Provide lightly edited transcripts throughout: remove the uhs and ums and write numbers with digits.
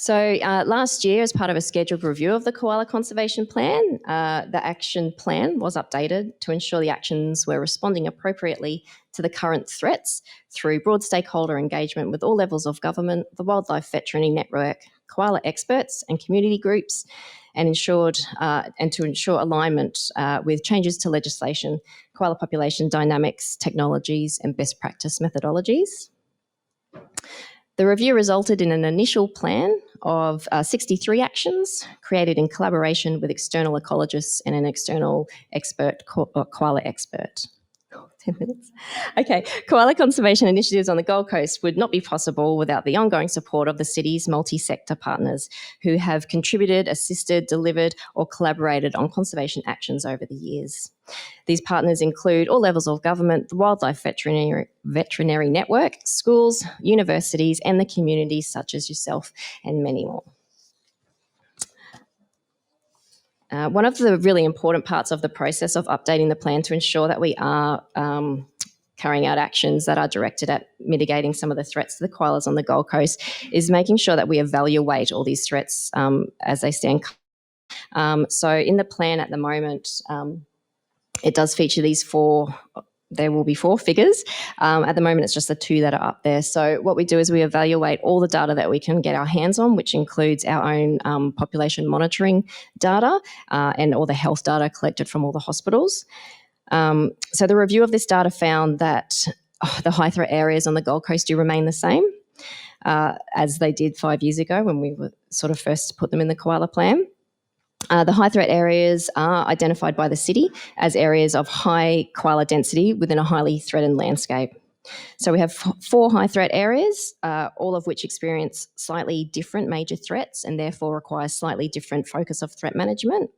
Last year, as part of a scheduled review of the Koala Conservation Plan, the action plan was updated to ensure the actions were responding appropriately to the current threats through broad stakeholder engagement with all levels of government, the Wildlife Veterinary Network, koala experts and community groups, and to ensure alignment with changes to legislation, koala population dynamics, technologies and best practice methodologies. The review resulted in an initial plan of 63 actions created in collaboration with external ecologists and an external expert, koala expert. 10 minutes. Okay, koala conservation initiatives on the Gold Coast would not be possible without the ongoing support of the city's multi-sector partners who have contributed, assisted, delivered or collaborated on conservation actions over the years. These partners include all levels of government, the Wildlife Veterinary Network, schools, universities and the communities such as yourself and many more. One of the really important parts of the process of updating the plan to ensure that we are carrying out actions that are directed at mitigating some of the threats to the koalas on the Gold Coast is making sure that we evaluate all these threats as they stand. So in the plan at the moment, it does feature these there will be 4 figures. At the moment, it's just the 2 that are up there. So what we do is we evaluate all the data that we can get our hands on, which includes our own population monitoring data and all the health data collected from all the hospitals. So the review of this data found that the high threat areas on the Gold Coast do remain the same as they did 5 years ago when we were sort of first put them in the koala plan. The high threat areas are identified by the city as areas of high koala density within a highly threatened landscape. So we have 4 high threat areas, all of which experience slightly different major threats and therefore require slightly different focus of threat management.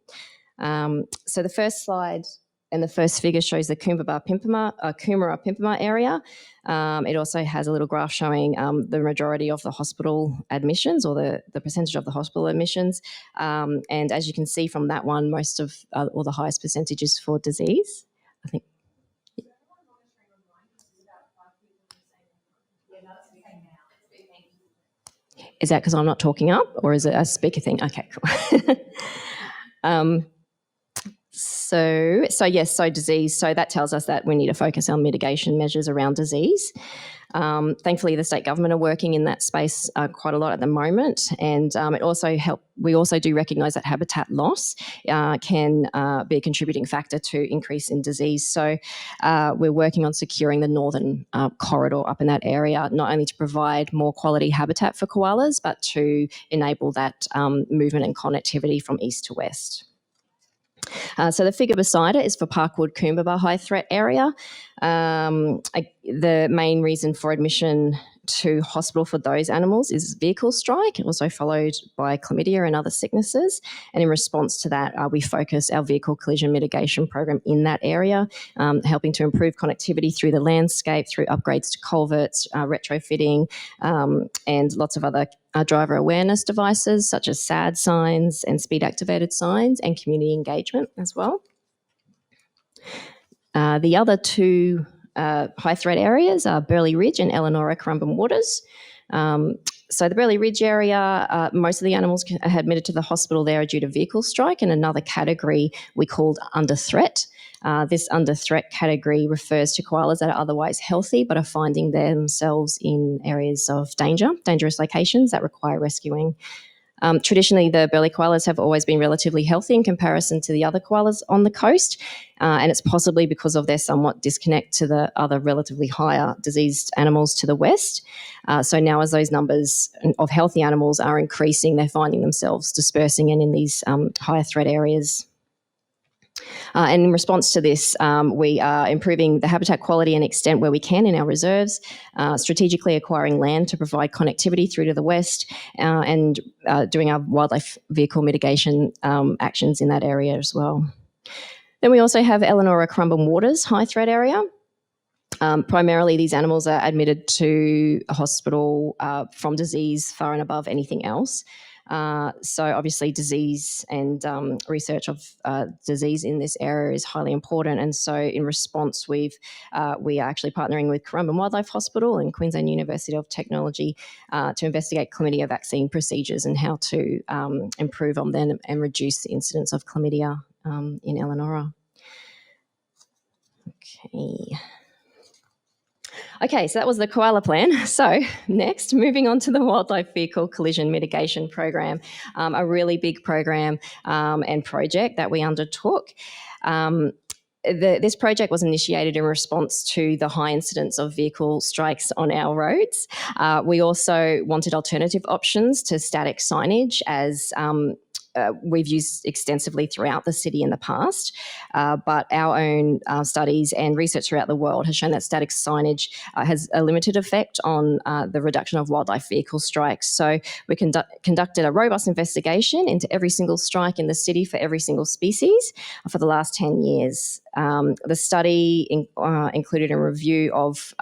So the first slide and the first figure shows the Coomera Pimpama area. It also has a little graph showing the majority of the hospital admissions or the percentage of the hospital admissions. And as you can see from that one, most of or the highest percentages for disease, I think. Is that because I'm not talking up or is it a speaker thing? Okay, cool. So disease. So that tells us that we need to focus on mitigation measures around disease. Thankfully, the state government are working in that space quite a lot at the moment, and we also do recognise that habitat loss can be a contributing factor to increase in disease. So we're working on securing the northern corridor up in that area, not only to provide more quality habitat for koalas, but to enable that movement and connectivity from east to west. So the figure beside it is for Parkwood Coomera high threat area. The main reason for admission to hospital for those animals is vehicle strike, also followed by chlamydia and other sicknesses. And in response to that, we focus our vehicle collision mitigation program in that area, helping to improve connectivity through the landscape, through upgrades to culverts, retrofitting, and lots of other driver awareness devices such as SAD signs and speed activated signs and community engagement as well. The other 2 high threat areas are Burleigh Ridge and Eleanor Currumbin Waters. So the Burleigh Ridge area, most of the animals admitted to the hospital there are due to vehicle strike, and another category we called under threat. This under threat category refers to koalas that are otherwise healthy but are finding themselves in areas of dangerous locations that require rescuing. Traditionally, the Burleigh koalas have always been relatively healthy in comparison to the other koalas on the coast, and it's possibly because of their somewhat disconnect to the other relatively higher diseased animals to the west. So now as those numbers of healthy animals are increasing, they're finding themselves dispersing in these higher threat areas. And in response to this, we are improving the habitat quality and extent where we can in our reserves, strategically acquiring land to provide connectivity through to the west, and doing our wildlife vehicle mitigation actions in that area as well. Then we also have Eleanor Currumbin Waters high threat area. Primarily, these animals are admitted to a hospital from disease far and above anything else. So obviously disease and research of disease in this area is highly important. And so in response, we are actually partnering with Currumbin Wildlife Hospital and Queensland University of Technology to investigate chlamydia vaccine procedures and how to improve on them and reduce the incidence of chlamydia in Elanora. Okay, so that was the koala plan. So next, moving on to the Wildlife Vehicle Collision Mitigation Program, a really big program and project that we undertook. This project was initiated in response to the high incidence of vehicle strikes on our roads. We also wanted alternative options to static signage, as we've used extensively throughout the city in the past, but our own studies and research throughout the world has shown that static signage has a limited effect on the reduction of wildlife vehicle strikes. So we conducted a robust investigation into every single strike in the city for every single species for the last 10 years. The study included a review of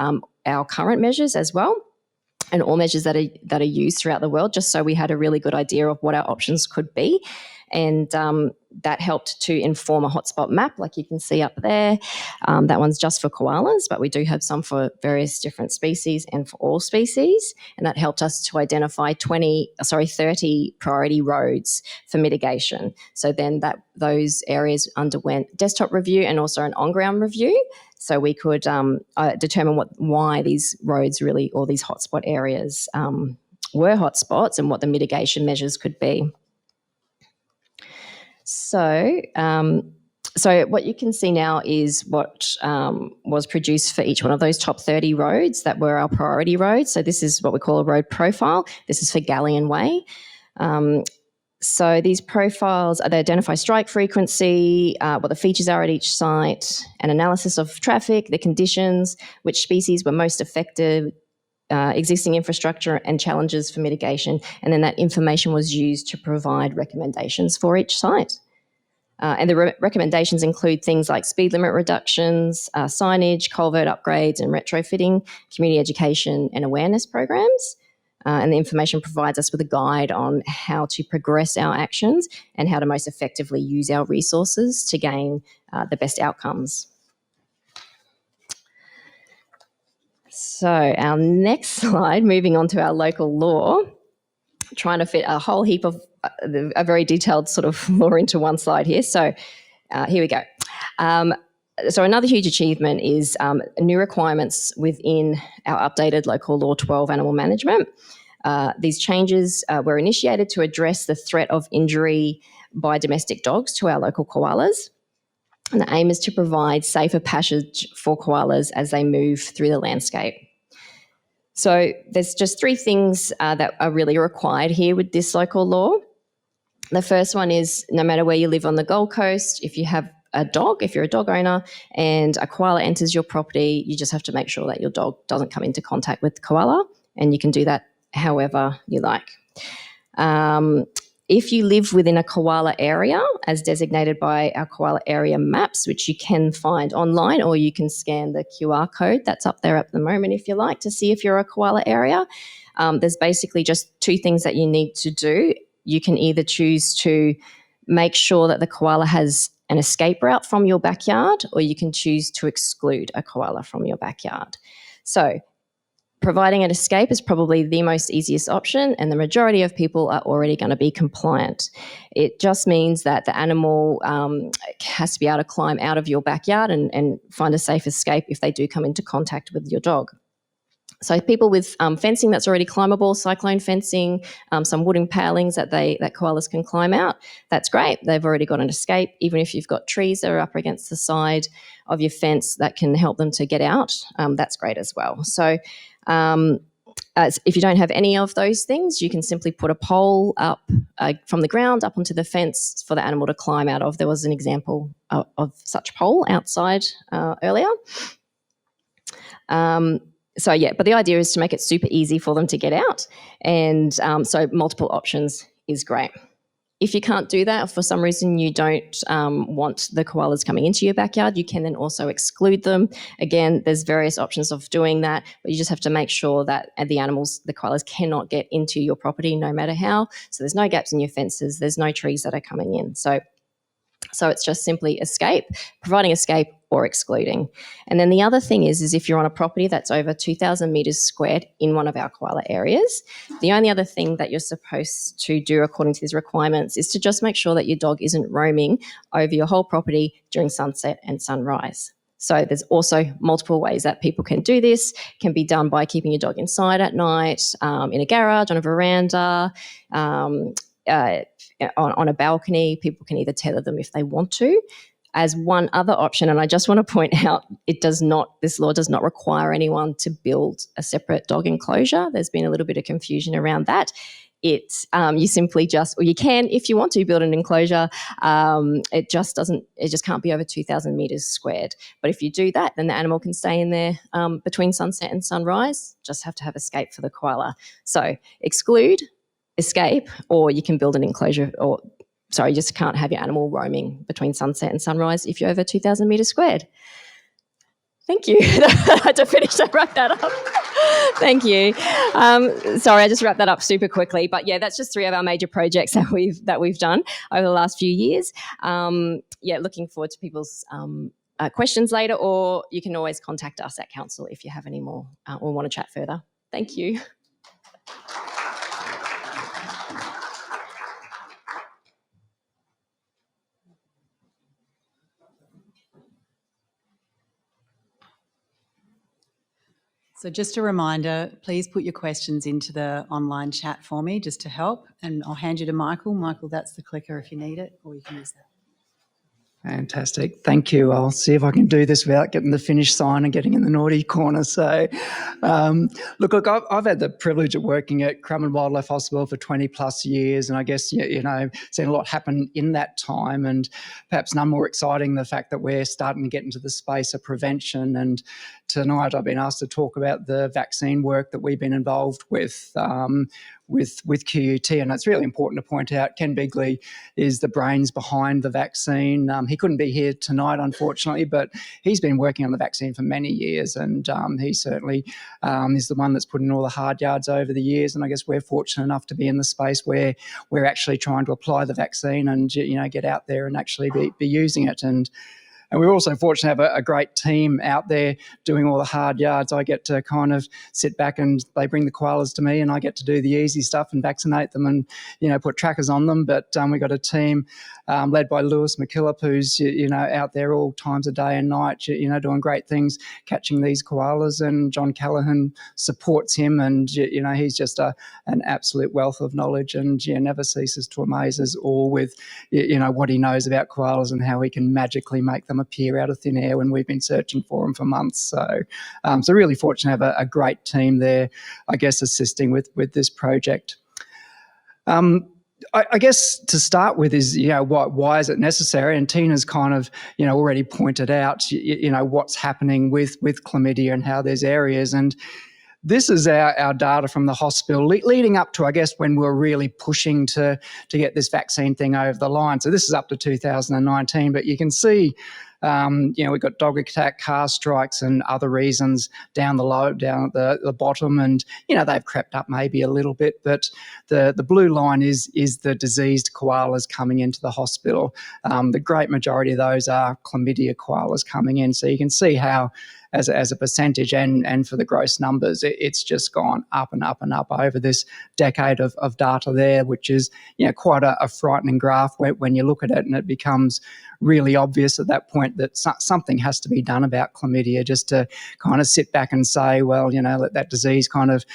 our current measures as well, and all measures that are used throughout the world, just so we had a really good idea of what our options could be. And that helped to inform a hotspot map, like you can see up there. That one's just for koalas, but we do have some for various different species and for all species. And that helped us to identify 30 priority roads for mitigation. So then those areas underwent desktop review and also an on-ground review. So we could determine why these roads really, or these hotspot areas were hotspots, and what the mitigation measures could be. So what you can see now is what was produced for each one of those top 30 roads that were our priority roads. So this is what we call a road profile. This is for Galleon Way. So these profiles, they identify strike frequency, what the features are at each site, an analysis of traffic, the conditions, which species were most affected, existing infrastructure and challenges for mitigation. And then that information was used to provide recommendations for each site. And the recommendations include things like speed limit reductions, signage, culvert upgrades and retrofitting, community education and awareness programs. And the information provides us with a guide on how to progress our actions and how to most effectively use our resources to gain the best outcomes. So our next slide, moving on to our local law, trying to fit a whole heap of a very detailed sort of law into one slide here. So here we go. So another huge achievement is new requirements within our updated local law 12 animal management. These changes were initiated to address the threat of injury by domestic dogs to our local koalas. And the aim is to provide safer passage for koalas as they move through the landscape. So there's just three things that are really required here with this local law. The first one is, no matter where you live on the Gold Coast, if you have a dog, if you're a dog owner and a koala enters your property, you just have to make sure that your dog doesn't come into contact with the koala, and you can do that however you like. If you live within a koala area, as designated by our koala area maps, which you can find online, or you can scan the QR code that's up there at the moment if you like to see if you're a koala area, there's basically just two things that you need to do. You can either choose to make sure that the koala has an escape route from your backyard, or you can choose to exclude a koala from your backyard. So providing an escape is probably the most easiest option, and the majority of people are already going to be compliant. It just means that the animal has to be able to climb out of your backyard and find a safe escape if they do come into contact with your dog. So people with fencing that's already climbable, cyclone fencing, some wooden palings that koalas can climb out, that's great. They've already got an escape. Even if you've got trees that are up against the side of your fence that can help them to get out, that's great as well. So if you don't have any of those things, you can simply put a pole up from the ground up onto the fence for the animal to climb out of. There was an example of such pole outside earlier. So yeah, but the idea is to make it super easy for them to get out, and so multiple options is great. if you can't do that, or for some reason you don't want the koalas coming into your backyard, you can then also exclude them. Again, there's various options of doing that, but you just have to make sure that the koalas cannot get into your property no matter how. So there's no gaps in your fences, there's no trees that are coming in. So it's just simply providing escape or excluding. And then the other thing is if you're on a property that's over 2,000 metres squared in one of our koala areas, the only other thing that you're supposed to do according to these requirements is to just make sure that your dog isn't roaming over your whole property during sunset and sunrise. So there's also multiple ways that people can do this. It can be done by keeping your dog inside at night, in a garage, on a veranda, on a balcony. People can either tether them if they want to. As one other option, and I just want to point out, this law does not require anyone to build a separate dog enclosure. There's been a little bit of confusion around that. You simply or you can, if you want to build an enclosure, it just can't be over 2,000 metres squared. But if you do that, then the animal can stay in there between sunset and sunrise. Just have to have escape for the koala. So exclude, escape, or you can build an enclosure, you just can't have your animal roaming between sunset and sunrise if you're over 2,000 metres squared. Thank you. I had to finish to wrap that up. Thank you. Sorry, I just wrapped that up super quickly. But yeah, that's just 3 of our major projects that we've done over the last few years. Looking forward to people's questions later, or you can always contact us at council if you have any more or want to chat further. Thank you. So just a reminder, please put your questions into the online chat for me just to help, and I'll hand you to Michael. Michael, that's the clicker if you need it, or you can use that. Fantastic. Thank you. I'll see if I can do this without getting the finish sign and getting in the naughty corner. So, look, I've had the privilege of working at Crumman Wildlife Hospital for 20 plus years, and I guess, seen a lot happen in that time, and perhaps none more exciting the fact that we're starting to get into the space of prevention. And tonight I've been asked to talk about the vaccine work that we've been involved with QUT, and it's really important to point out Ken Bigley is the brains behind the vaccine. He couldn't be here tonight, unfortunately, but he's been working on the vaccine for many years, and he certainly is the one that's put in all the hard yards over the years. And I guess we're fortunate enough to be in the space where we're actually trying to apply the vaccine and get out there and actually be using it. And we're also fortunate to have a great team out there doing all the hard yards. I get to kind of sit back and they bring the koalas to me, and I get to do the easy stuff and vaccinate them and, put trackers on them. But we've got a team led by Lewis McKillop, who's, out there all times of day and night, doing great things, catching these koalas. And John Callaghan supports him, and, he's just an absolute wealth of knowledge, and never ceases to amaze us all with, what he knows about koalas and how he can magically make them appear out of thin air when we've been searching for them for months. So really fortunate to have a great team there, I guess, assisting with this project. I guess to start with is, why is it necessary? And Tina's kind of, already pointed out, what's happening with chlamydia and how there's areas. And this is our data from the hospital leading up to, I guess, when we were really pushing to get this vaccine thing over the line. So this is up to 2019, but you can see, we've got dog attack, car strikes and other reasons down at the bottom. And, they've crept up maybe a little bit, but the blue line is the diseased koalas coming into the hospital. The great majority of those are chlamydia koalas coming in. So you can see how, as a percentage and for the gross numbers, it's just gone up and up and up over this decade of data there, which is, quite a frightening graph when you look at it, and it becomes really obvious at that point that something has to be done about chlamydia, just to kind of sit back and say, well, let that disease kind of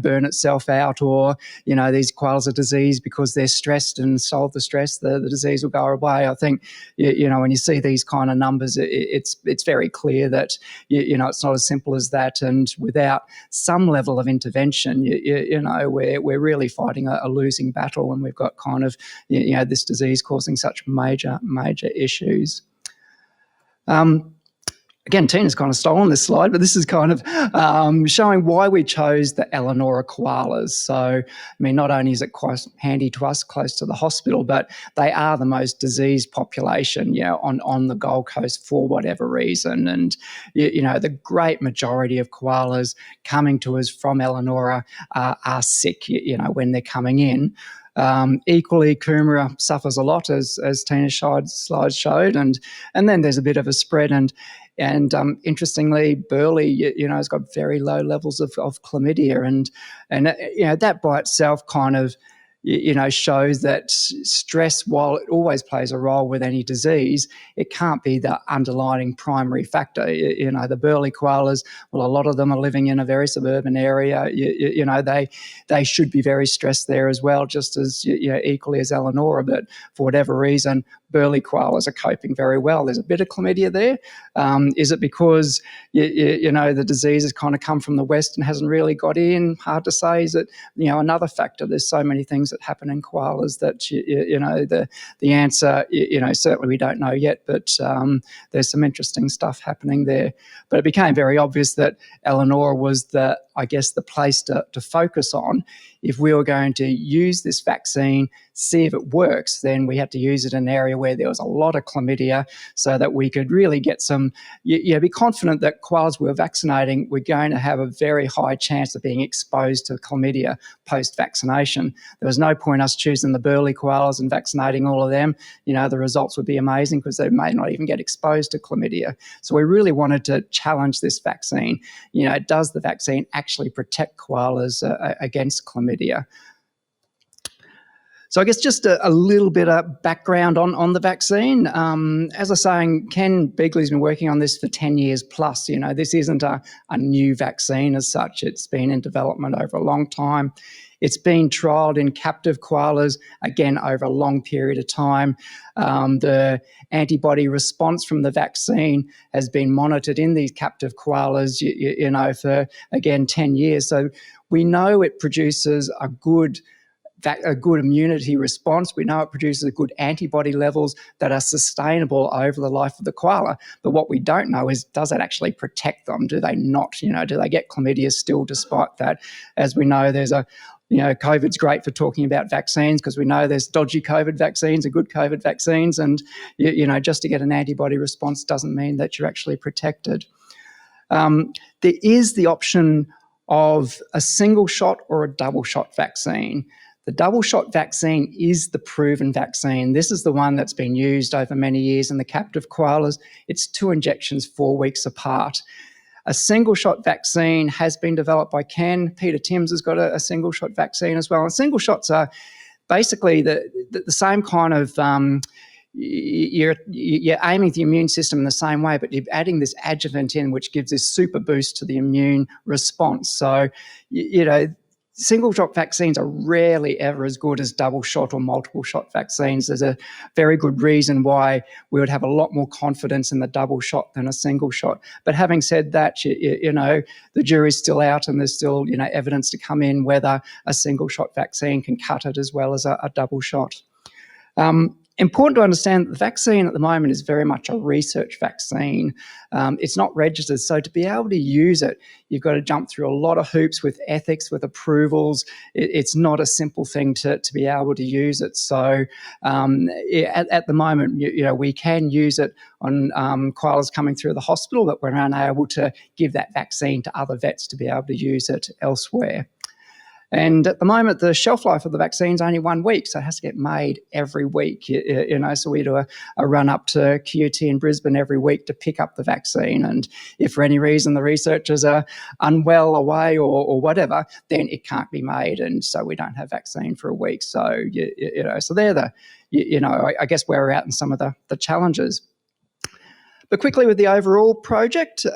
burn itself out, or, these koalas are diseased because they're stressed, and solve the stress, the disease will go away. I think, when you see these kind of numbers, it's very clear that, it's not as simple as that. And without some level of intervention, we're really fighting a losing battle, and we've got kind of, this disease causing such major issues. Again, Tina's kind of stolen this slide, but this is kind of showing why we chose the Eleonora koalas. So, I mean, not only is it quite handy to us, close to the hospital, but they are the most diseased population, on the Gold Coast for whatever reason. And, the great majority of koalas coming to us from Eleonora are sick, when they're coming in. Equally, Coomera suffers a lot, as Tina's slide showed, and then there's a bit of a spread. And interestingly, Burley, has got very low levels of chlamydia, and that by itself kind of shows that stress, while it always plays a role with any disease, it can't be the underlying primary factor. The Burley koalas, well, a lot of them are living in a very suburban area. They should be very stressed there as well, just as equally as Eleonora. But for whatever reason, Burley koalas are coping very well. There's a bit of chlamydia there. Is it because the disease has kind of come from the west and hasn't really got in? Hard to say. Is it another factor? There's so many things that happen in koalas that the answer certainly we don't know yet. But there's some interesting stuff happening there. But it became very obvious that Eleonora was the place to focus on. If we were going to use this vaccine, see if it works, then we had to use it in an area where there was a lot of chlamydia, so that we could really get some, be confident that koalas we were vaccinating were going to have a very high chance of being exposed to chlamydia post-vaccination. There was no point us choosing the Burley koalas and vaccinating all of them. The results would be amazing because they may not even get exposed to chlamydia. So we really wanted to challenge this vaccine. Does the vaccine actually protect koalas against chlamydia? So I guess just a little bit of background on the vaccine. As I was saying, Ken Beagley's been working on this for 10 years plus. This isn't a new vaccine as such. It's been in development over a long time. It's been trialled in captive koalas, again, over a long period of time. The antibody response from the vaccine has been monitored in these captive koalas, for, again, 10 years. So we know it produces a good immunity response. We know it produces good antibody levels that are sustainable over the life of the koala. But what we don't know is, does it actually protect them? Do they not? Do they get chlamydia still despite that? As we know, there's COVID's great for talking about vaccines, because we know there's dodgy COVID vaccines and good COVID vaccines. And, just to get an antibody response doesn't mean that you're actually protected. There is the option of a single shot or a double shot vaccine. The double shot vaccine is the proven vaccine. This is the one that's been used over many years in the captive koalas. It's 2 injections 4 weeks apart. A single shot vaccine has been developed by Ken. Peter Timms has got a single shot vaccine as well. And single shots are basically the same kind of you're aiming the immune system in the same way, but you're adding this adjuvant in, which gives this super boost to the immune response. So, single shot vaccines are rarely ever as good as double shot or multiple shot vaccines. There's a very good reason why we would have a lot more confidence in the double shot than a single shot. But having said that, the jury's still out, and there's still, evidence to come in whether a single shot vaccine can cut it as well as a double shot. Important to understand that the vaccine at the moment is very much a research vaccine. It's not registered. So to be able to use it, you've got to jump through a lot of hoops with ethics, with approvals. It's not a simple thing to be able to use it. So at the moment, we can use it on koalas coming through the hospital, but we're unable to give that vaccine to other vets to be able to use it elsewhere. And at the moment, the shelf life of the vaccine is only 1 week, so it has to get made every week. So we do a run up to QUT in Brisbane every week to pick up the vaccine. And if for any reason the researchers are unwell, away, or whatever, then it can't be made, and so we don't have vaccine for a week. So so they're the I guess where we're at in some of the challenges. But quickly with the overall project.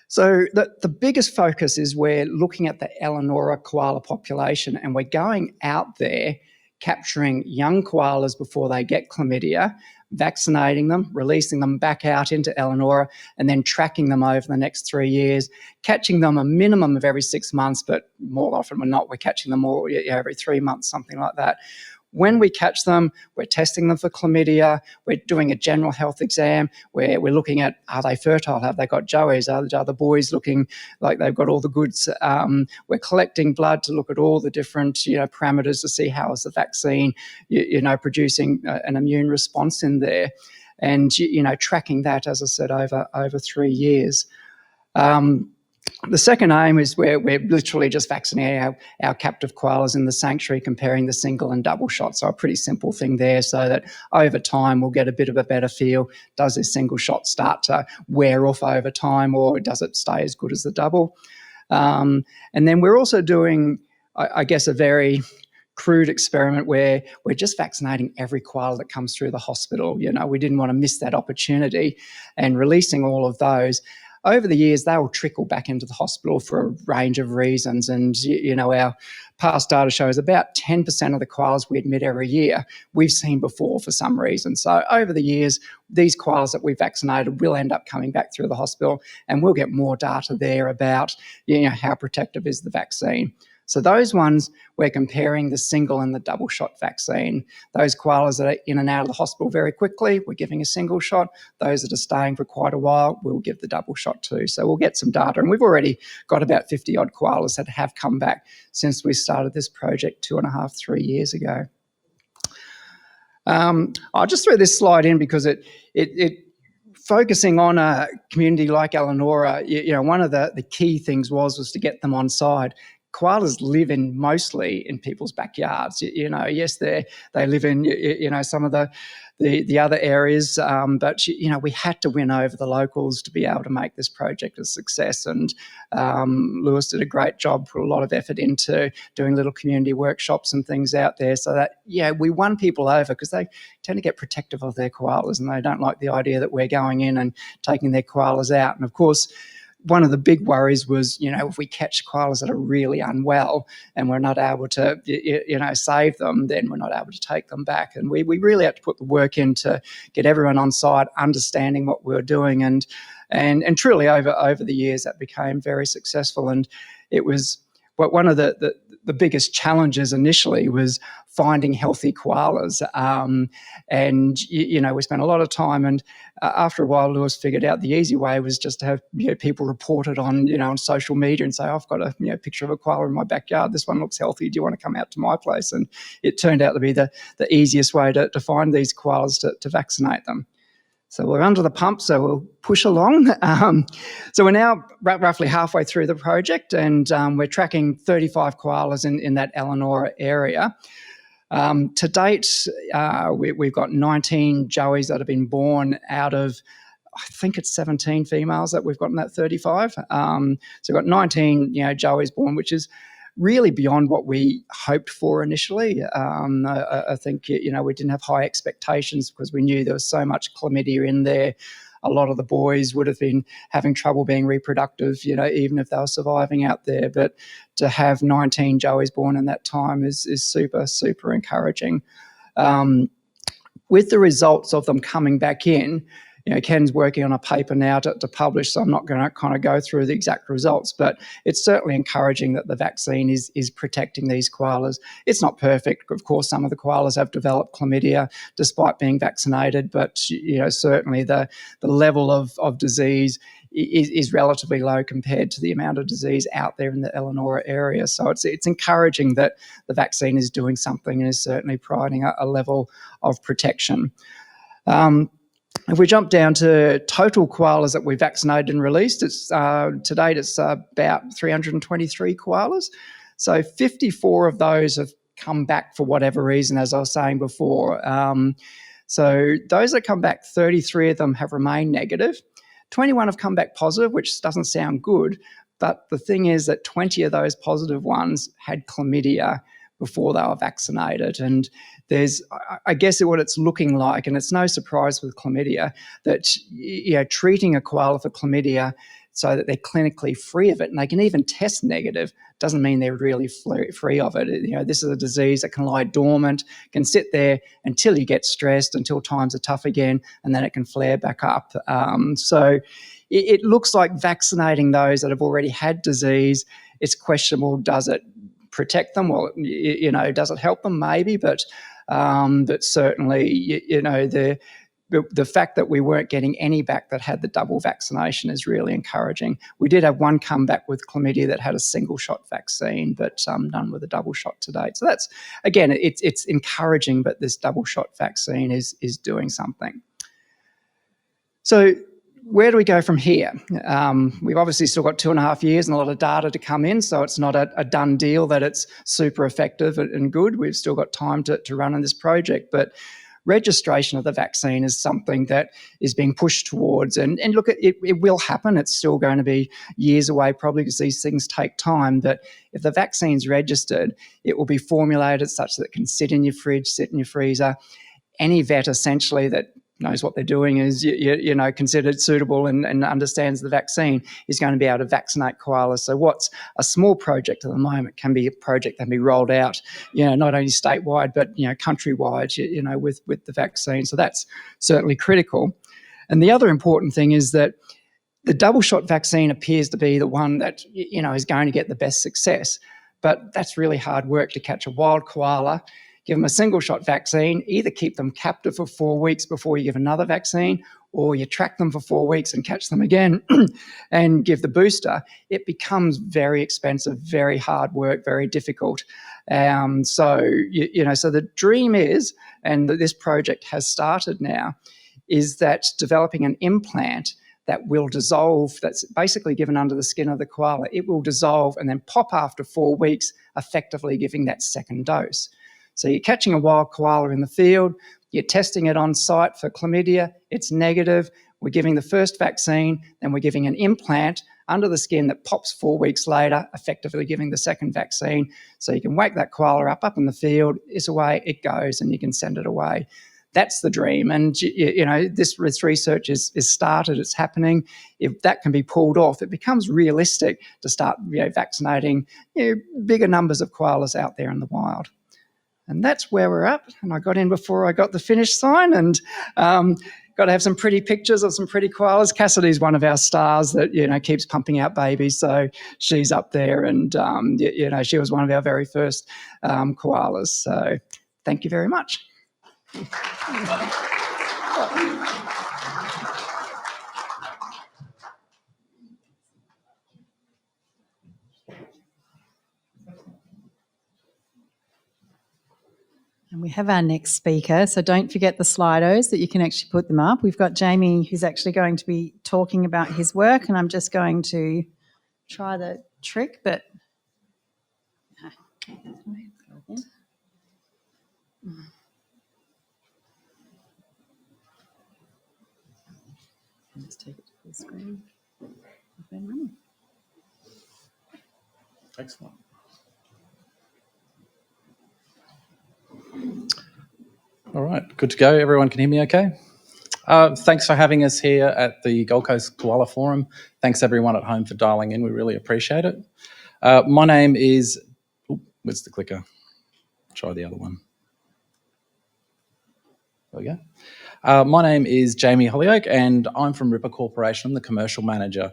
So the biggest focus is we're looking at the Eleonora koala population, and we're going out there capturing young koalas before they get chlamydia, vaccinating them, releasing them back out into Eleonora, and then tracking them over the next 3 years, catching them a minimum of every 6 months, but more often than not, we're catching them more every 3 months, something like that. when we catch them, we're testing them for chlamydia, we're doing a general health exam, where we're looking at, are they fertile, have they got joeys, are the boys looking like they've got all the goods. We're collecting blood to look at all the different parameters to see how is the vaccine producing an immune response in there, and tracking that, as I said, over 3 years. The second aim is where we're literally just vaccinating our captive koalas in the sanctuary, comparing the single and double shot. So a pretty simple thing there, so that over time we'll get a bit of a better feel. Does this single shot start to wear off over time, or does it stay as good as the double? And then we're also doing, I guess, a very crude experiment where we're just vaccinating every koala that comes through the hospital. We didn't want to miss that opportunity, and releasing all of those. Over the years, they will trickle back into the hospital for a range of reasons. And, our past data shows about 10% of the koalas we admit every year we've seen before for some reason. So over the years, these koalas that we've vaccinated will end up coming back through the hospital, and we'll get more data there about, how protective is the vaccine. So those ones, we're comparing the single and the double shot vaccine. Those koalas that are in and out of the hospital very quickly, we're giving a single shot. Those that are staying for quite a while, we'll give the double shot too. So we'll get some data. And we've already got about 50 odd koalas that have come back since we started this project 2.5, 3 years ago. I'll just throw this slide in because it focusing on a community like Eleanor, one of the key things was to get them on side. Koalas live mostly in people's backyards. Yes, they live in some of the other areas, but we had to win over the locals to be able to make this project a success. And Lewis did a great job, put a lot of effort into doing little community workshops and things out there, so that we won people over, because they tend to get protective of their koalas and they don't like the idea that we're going in and taking their koalas out. And of course, one of the big worries was, if we catch koalas that are really unwell and we're not able to, save them, then we're not able to take them back. And we really had to put the work in to get everyone on side, understanding what we were doing. And truly over the years, that became very successful. And it was one of the biggest challenges initially was finding healthy koalas. And we spent a lot of time, and after a while, Lewis figured out the easy way was just to have people report it on on social media and say, I've got a picture of a koala in my backyard. This one looks healthy. Do you want to come out to my place? And it turned out to be the easiest way to find these koalas to vaccinate them. So we're under the pump, so we'll push along. So we're now roughly halfway through the project, and we're tracking 35 koalas in that Eleanor area. To date, we've got 19 joeys that have been born out of, I think it's 17 females that we've got in that 35. So we've got 19 joeys born, which is really beyond what we hoped for initially. I think, we didn't have high expectations because we knew there was so much chlamydia in there. A lot of the boys would have been having trouble being reproductive, even if they were surviving out there. But to have 19 joeys born in that time is super, super encouraging. With the results of them coming back in, Ken's working on a paper now to publish, so I'm not going to kind of go through the exact results, but it's certainly encouraging that the vaccine is protecting these koalas. It's not perfect. Of course, some of the koalas have developed chlamydia despite being vaccinated, but certainly the level of disease is relatively low compared to the amount of disease out there in the Eleanor area. So it's encouraging that the vaccine is doing something and is certainly providing a level of protection. If we jump down to total koalas that we vaccinated and released, to date it's about 323 koalas. So 54 of those have come back for whatever reason, as I was saying before. So those that come back, 33 of them have remained negative. 21 have come back positive, which doesn't sound good. But the thing is that 20 of those positive ones had chlamydia before they were vaccinated. And there's, I guess, what it's looking like, and it's no surprise with chlamydia, that treating a koala for chlamydia so that they're clinically free of it, and they can even test negative, doesn't mean they're really free of it. This is a disease that can lie dormant, can sit there until you get stressed, until times are tough again, and then it can flare back up. So it looks like vaccinating those that have already had disease, it's questionable. Does it protect them? Well, does it help them? Maybe, but but certainly, the fact that we weren't getting any back that had the double vaccination is really encouraging. We did have one come back with chlamydia that had a single shot vaccine, but none with a double shot to date. So that's, again, it's encouraging, but this double shot vaccine is doing something. So where do we go from here? We've obviously still got 2.5 years and a lot of data to come in, so it's not a done deal that it's super effective and good. We've still got time to run on this project, but registration of the vaccine is something that is being pushed towards. And look, it will happen. It's still going to be years away probably because these things take time. But if the vaccine's registered, it will be formulated such that it can sit in your fridge, sit in your freezer. Any vet essentially that knows what they're doing is considered suitable and understands the vaccine is going to be able to vaccinate koalas. So what's a small project at the moment can be a project that can be rolled out, not only statewide but countrywide, with the vaccine. So that's certainly critical. And the other important thing is that the double shot vaccine appears to be the one that is going to get the best success, but that's really hard work to catch a wild koala. Give them a single shot vaccine, either keep them captive for 4 weeks before you give another vaccine, or you track them for 4 weeks and catch them again and give the booster. It becomes very expensive, very hard work, very difficult. So the dream is, and this project has started now, is that developing an implant that will dissolve, that's basically given under the skin of the koala. It will dissolve and then pop after 4 weeks, effectively giving that second dose. So you're catching a wild koala in the field, you're testing it on site for chlamydia, it's negative, we're giving the first vaccine, then we're giving an implant under the skin that pops 4 weeks later, effectively giving the second vaccine. So you can wake that koala up in the field, it's away, it goes, and you can send it away. That's the dream. And, this research is started, it's happening. If that can be pulled off, it becomes realistic to start vaccinating bigger numbers of koalas out there in the wild. And that's where we're at. And I got in before I got the finish sign, and got to have some pretty pictures of some pretty koalas. Cassidy's one of our stars that, keeps pumping out babies. So she's up there, and, she was one of our very first koalas. So thank you very much. And we have our next speaker, so don't forget the Slidos that you can actually put them up. We've got Jamie who's actually going to be talking about his work, and I'm just going to try the trick, but... Let's take it to full screen. Excellent. All right, good to go. Everyone can hear me okay? Thanks for having us here at the Gold Coast Koala Forum. Thanks everyone at home for dialing in. We really appreciate it. My name is... where's the clicker? Try the other one. There we go. My name is Jamie Hollyoak, and I'm from Ripper Corporation. I'm the commercial manager.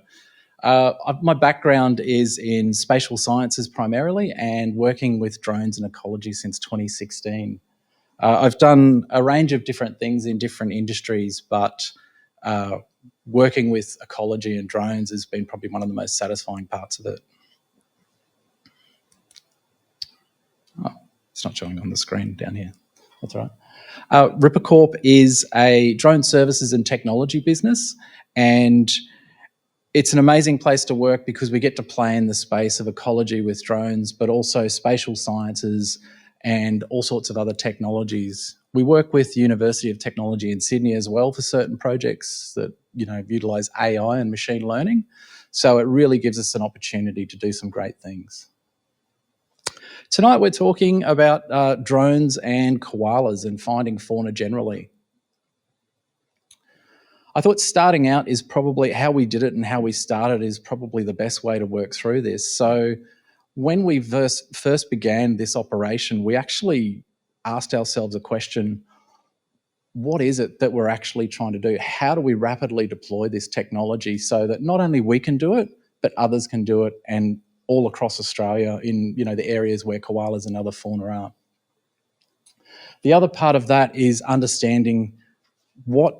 My background is in spatial sciences primarily, and working with drones and ecology since 2016. I've done a range of different things in different industries, but working with ecology and drones has been probably one of the most satisfying parts of it. Oh, it's not showing on the screen down here. That's all right. Ripper Corp is a drone services and technology business, and it's an amazing place to work because we get to play in the space of ecology with drones, but also spatial sciences and all sorts of other technologies. We work with the University of Technology in Sydney as well for certain projects that utilise AI and machine learning. So it really gives us an opportunity to do some great things. Tonight we're talking about drones and koalas and finding fauna generally. I thought starting out is probably how we did it, and how we started is probably the best way to work through this. So when we first began this operation, we actually asked ourselves a question: what is it that we're actually trying to do? How do we rapidly deploy this technology so that not only we can do it, but others can do it, and all across Australia in the areas where koalas and other fauna are? The other part of that is understanding what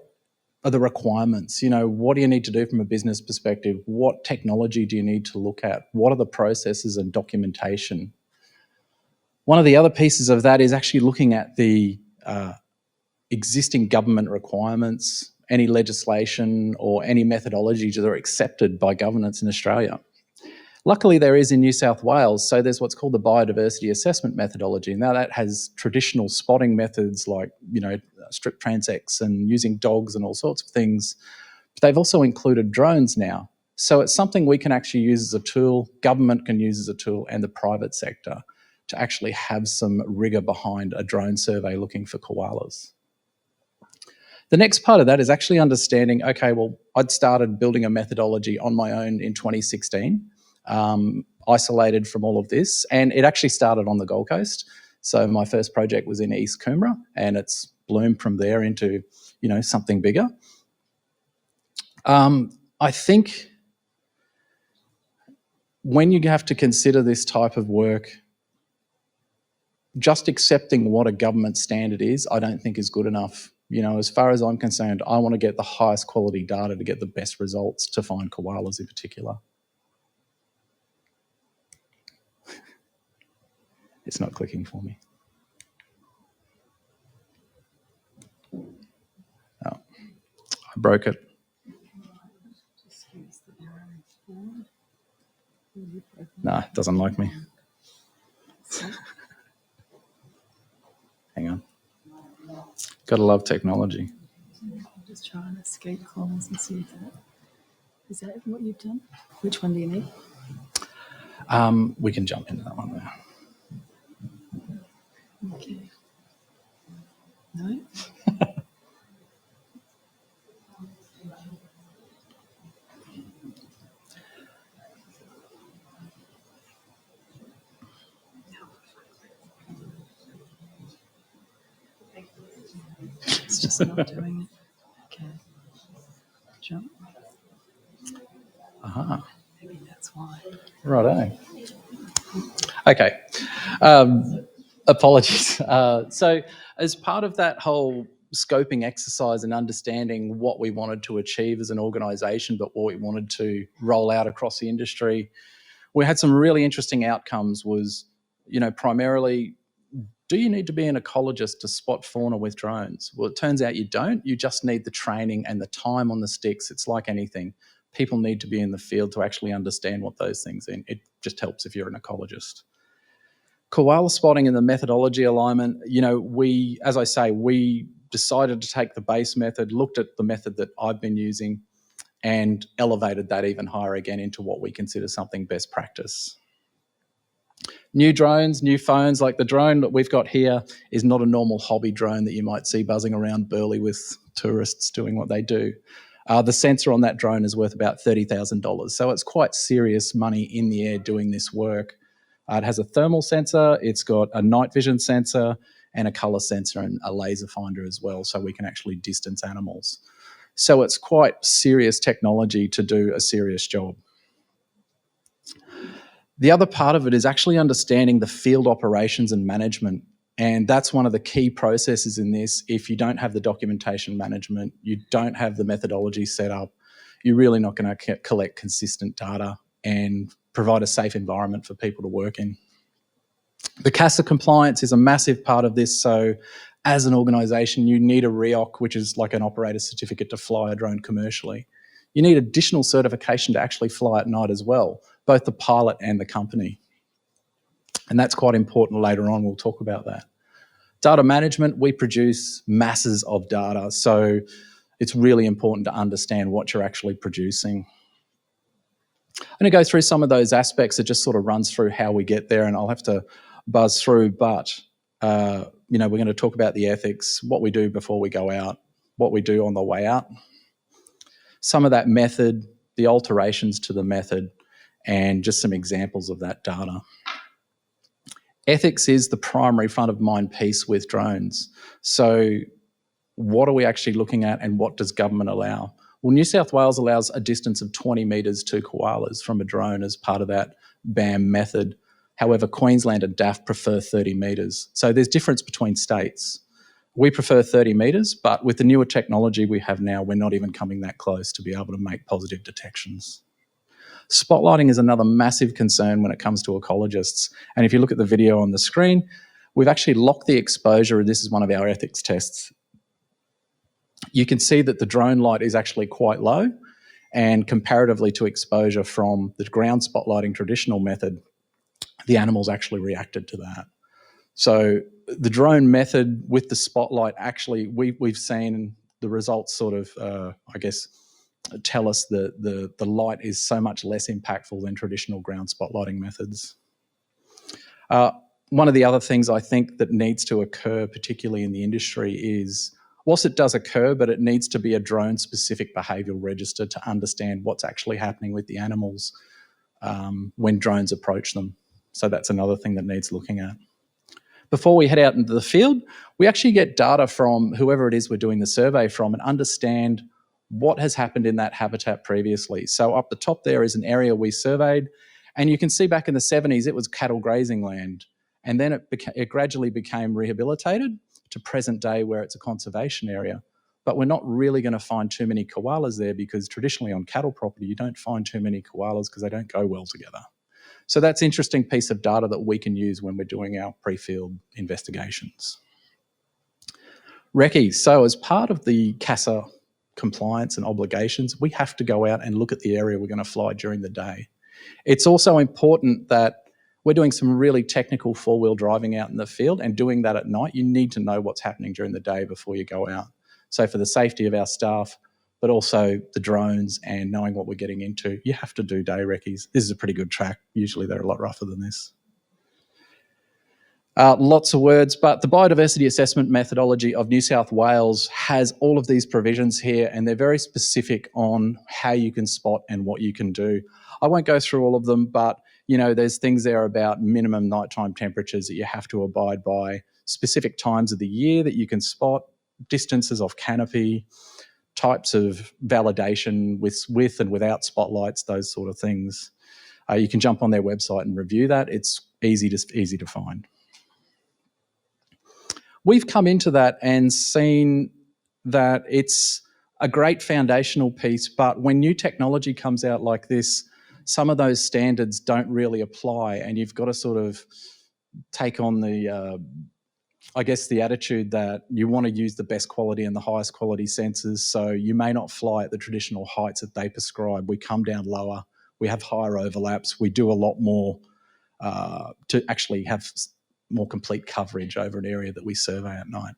are the requirements. What do you need to do from a business perspective? What technology do you need to look at? What are the processes and documentation? One of the other pieces of that is actually looking at the existing government requirements, any legislation or any methodologies that are accepted by governments in Australia. Luckily, there is in New South Wales, so there's what's called the biodiversity assessment methodology. Now, that has traditional spotting methods like, strip transects and using dogs and all sorts of things. But they've also included drones now. So it's something we can actually use as a tool, government can use as a tool, and the private sector to actually have some rigor behind a drone survey looking for koalas. The next part of that is actually understanding, okay, well, I'd started building a methodology on my own in 2016. Isolated from all of this, and it actually started on the Gold Coast. So my first project was in East Coomera, and it's bloomed from there into, something bigger. I think when you have to consider this type of work, just accepting what a government standard is, I don't think is good enough. As far as I'm concerned, I want to get the highest quality data to get the best results to find koalas in particular. It's not clicking for me. Oh, I broke it. No, it doesn't like me. Hang on. Gotta love technology. I'm just trying to escape calls and see if is that what you've done? Which one do you need? We can jump into that one now. Okay. No? It's just not doing it. Okay. Jump. Aha. Maybe that's why. Righto. Okay. Apologies. So as part of that whole scoping exercise and understanding what we wanted to achieve as an organisation, but what we wanted to roll out across the industry, we had some really interesting outcomes was, primarily, do you need to be an ecologist to spot fauna with drones? Well, it turns out you don't. You just need the training and the time on the sticks. It's like anything. People need to be in the field to actually understand what those things are. It just helps if you're an ecologist. Koala spotting and the methodology alignment, we decided to take the base method, looked at the method that I've been using, and elevated that even higher again into what we consider something best practice. New drones, new phones, like the drone that we've got here is not a normal hobby drone that you might see buzzing around Burleigh with tourists doing what they do. The sensor on that drone is worth about $30,000. So it's quite serious money in the air doing this work. It has a thermal sensor, it's got a night vision sensor and a colour sensor and a laser finder as well, so we can actually distance animals. So it's quite serious technology to do a serious job. The other part of it is actually understanding the field operations and management. And that's one of the key processes in this. If you don't have the documentation management, you don't have the methodology set up, you're really not going to collect consistent data and provide a safe environment for people to work in. The CASA compliance is a massive part of this. So as an organisation, you need a REOC, which is like an operator certificate to fly a drone commercially. You need additional certification to actually fly at night as well, both the pilot and the company. And that's quite important later on. We'll talk about that. Data management, we produce masses of data. So it's really important to understand what you're actually producing. I'm going to go through some of those aspects. It just sort of runs through how we get there, and I'll have to buzz through, but we're going to talk about the ethics, what we do before we go out, what we do on the way out, some of that method, the alterations to the method, and just some examples of that data. Ethics is the primary front of mind piece with drones. So what are we actually looking at, and what does government allow? Well, New South Wales allows a distance of 20 metres to koalas from a drone as part of that BAM method. However, Queensland and DAF prefer 30 metres. So there's difference between states. We prefer 30 metres, but with the newer technology we have now, we're not even coming that close to be able to make positive detections. Spotlighting is another massive concern when it comes to ecologists. And if you look at the video on the screen, we've actually locked the exposure. This is one of our ethics tests. You can see that the drone light is actually quite low, and comparatively to exposure from the ground spotlighting traditional method, the animals actually reacted to that. So the drone method with the spotlight, actually, we've seen the results sort of, I guess, tell us that the light is so much less impactful than traditional ground spotlighting methods. One of the other things I think that needs to occur, particularly in the industry, is, whilst it does occur, but it needs to be a drone-specific behavioural register to understand what's actually happening with the animals when drones approach them. So that's another thing that needs looking at. Before we head out into the field, we actually get data from whoever it is we're doing the survey from and understand what has happened in that habitat previously. So up the top there is an area we surveyed, and you can see back in the 70s it was cattle grazing land, and then it gradually became rehabilitated to present day where it's a conservation area. But we're not really going to find too many koalas there, because traditionally on cattle property you don't find too many koalas because they don't go well together. So that's an interesting piece of data that we can use when we're doing our pre-field investigations. Recce, so as part of the CASA compliance and obligations, we have to go out and look at the area we're going to fly during the day. It's also important that we're doing some really technical four-wheel driving out in the field, and doing that at night, you need to know what's happening during the day before you go out. So for the safety of our staff, but also the drones and knowing what we're getting into, you have to do day recce's. This is a pretty good track. Usually they're a lot rougher than this. Lots of words, but the biodiversity assessment methodology of New South Wales has all of these provisions here, and they're very specific on how you can spot and what you can do. I won't go through all of them, but you know, there's things there about minimum nighttime temperatures that you have to abide by, specific times of the year that you can spot, distances off canopy, types of validation with and without spotlights, those sort of things. You can jump on their website and review that. It's easy to find. We've come into that and seen that it's a great foundational piece, but when new technology comes out like this, some of those standards don't really apply, and you've got to sort of take on the I guess the attitude that you want to use the best quality and the highest quality sensors, so you may not fly at the traditional heights that they prescribe. We come down lower, we have higher overlaps, we do a lot more to actually have more complete coverage over an area that we survey at night.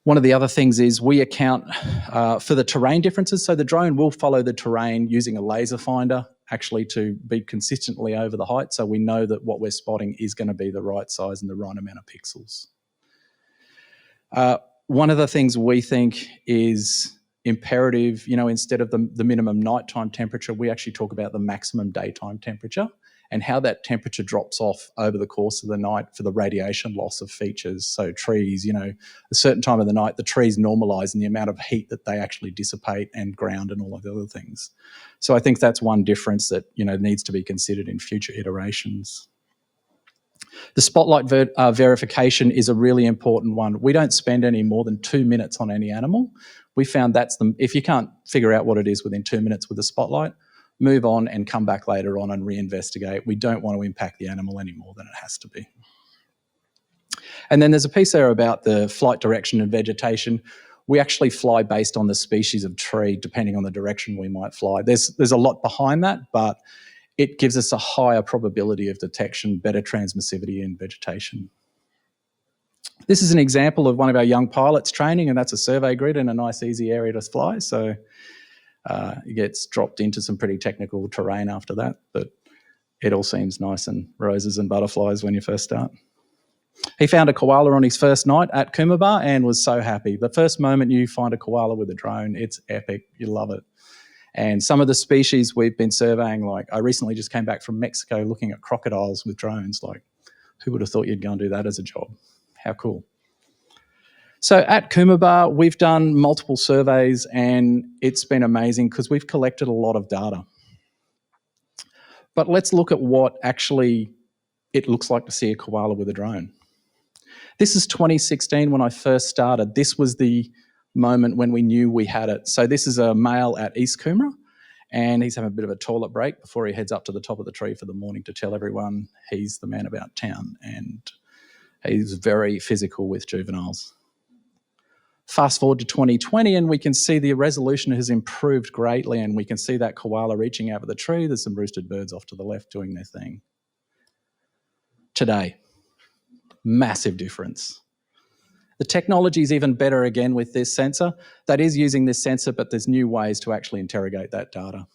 One of the other things is we account for the terrain differences. So the drone will follow the terrain using a laser finder actually to be consistently over the height, so we know that what we're spotting is going to be the right size and the right amount of pixels. One of the things we think is imperative, you know, instead of the minimum nighttime temperature, we actually talk about the maximum daytime temperature and how that temperature drops off over the course of the night for the radiation loss of features. So trees, you know, a certain time of the night, the trees normalise in the amount of heat that they actually dissipate, and ground and all of the other things. So I think that's one difference that, you know, needs to be considered in future iterations. The spotlight verification is a really important one. We don't spend any more than 2 minutes on any animal. We found if you can't figure out what it is within 2 minutes with a spotlight, move on and come back later on and reinvestigate. We don't want to impact the animal any more than it has to be. And then there's a piece there about the flight direction and vegetation. We actually fly based on the species of tree, depending on the direction we might fly. There's a lot behind that, but it gives us a higher probability of detection, better transmissivity in vegetation. This is an example of one of our young pilots training, and that's a survey grid in a nice easy area to fly. So it gets dropped into some pretty technical terrain after that, but it all seems nice and roses and butterflies when you first start. He found a koala on his first night at Coomera and was so happy. The first moment you find a koala with a drone, it's epic. You love it. And some of the species we've been surveying, like I recently just came back from Mexico looking at crocodiles with drones. Like, who would have thought you'd go and do that as a job? How cool. So at Coomera, we've done multiple surveys, and it's been amazing because we've collected a lot of data. But let's look at what actually it looks like to see a koala with a drone. This is 2016 when I first started. This was the moment when we knew we had it. So this is a male at East Coomera, and he's having a bit of a toilet break before he heads up to the top of the tree for the morning to tell everyone he's the man about town, and he's very physical with juveniles. Fast forward to 2020 and we can see the resolution has improved greatly, and we can see that koala reaching out of the tree. There's some roosted birds off to the left doing their thing. Today, massive difference. The technology is even better again with this sensor. That is using this sensor, but there's new ways to actually interrogate that data.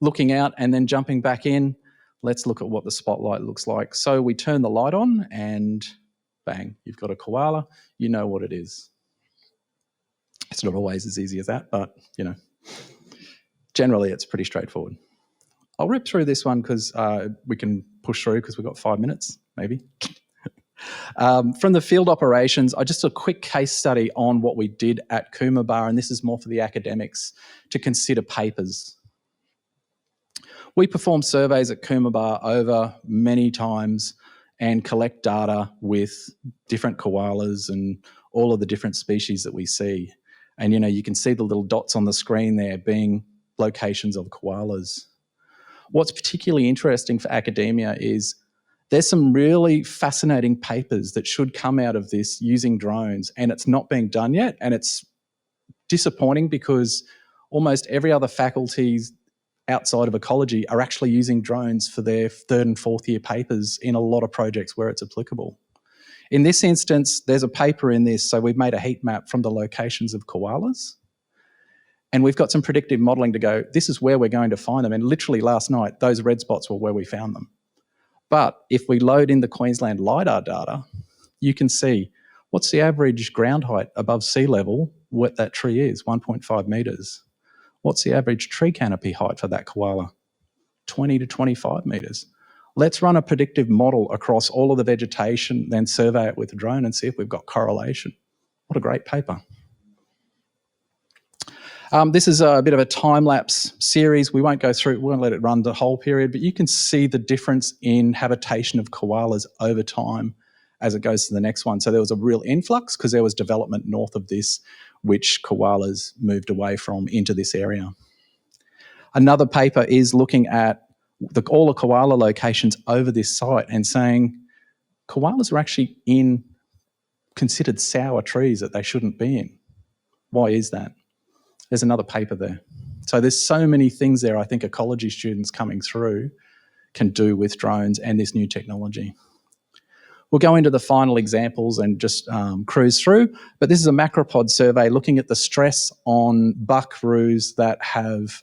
Looking out and then jumping back in, let's look at what the spotlight looks like. So we turn the light on and bang, you've got a koala, you know what it is. It's not always as easy as that, but generally it's pretty straightforward. I'll rip through this one because we can push through because we've got 5 minutes, maybe. From the field operations, I just a quick case study on what we did at Coomera, and this is more for the academics to consider papers. We perform surveys at Coomera over many times and collect data with different koalas and all of the different species that we see. And you can see the little dots on the screen there being locations of koalas. What's particularly interesting for academia is there's some really fascinating papers that should come out of this using drones, and it's not being done yet. And it's disappointing because almost every other faculty outside of ecology are actually using drones for their 3rd and 4th year papers in a lot of projects where it's applicable. In this instance, there's a paper in this, so we've made a heat map from the locations of koalas. And we've got some predictive modelling to go, this is where we're going to find them. And literally last night, those red spots were where we found them. But if we load in the Queensland LiDAR data, you can see what's the average ground height above sea level, what that tree is, 1.5 metres. What's the average tree canopy height for that koala? 20 to 25 metres. Let's run a predictive model across all of the vegetation, then survey it with a drone and see if we've got correlation. What a great paper. This is a bit of a time-lapse series. We won't go through, we won't let it run the whole period, but you can see the difference in habitation of koalas over time as it goes to the next one. So there was a real influx because there was development north of this, which koalas moved away from into this area. Another paper is looking at all the koala locations over this site and saying koalas are actually in considered sour trees that they shouldn't be in. Why is that? There's another paper there. So there's so many things there I think ecology students coming through can do with drones and this new technology. We'll go into the final examples and just cruise through, but this is a macropod survey looking at the stress on buckaroos that have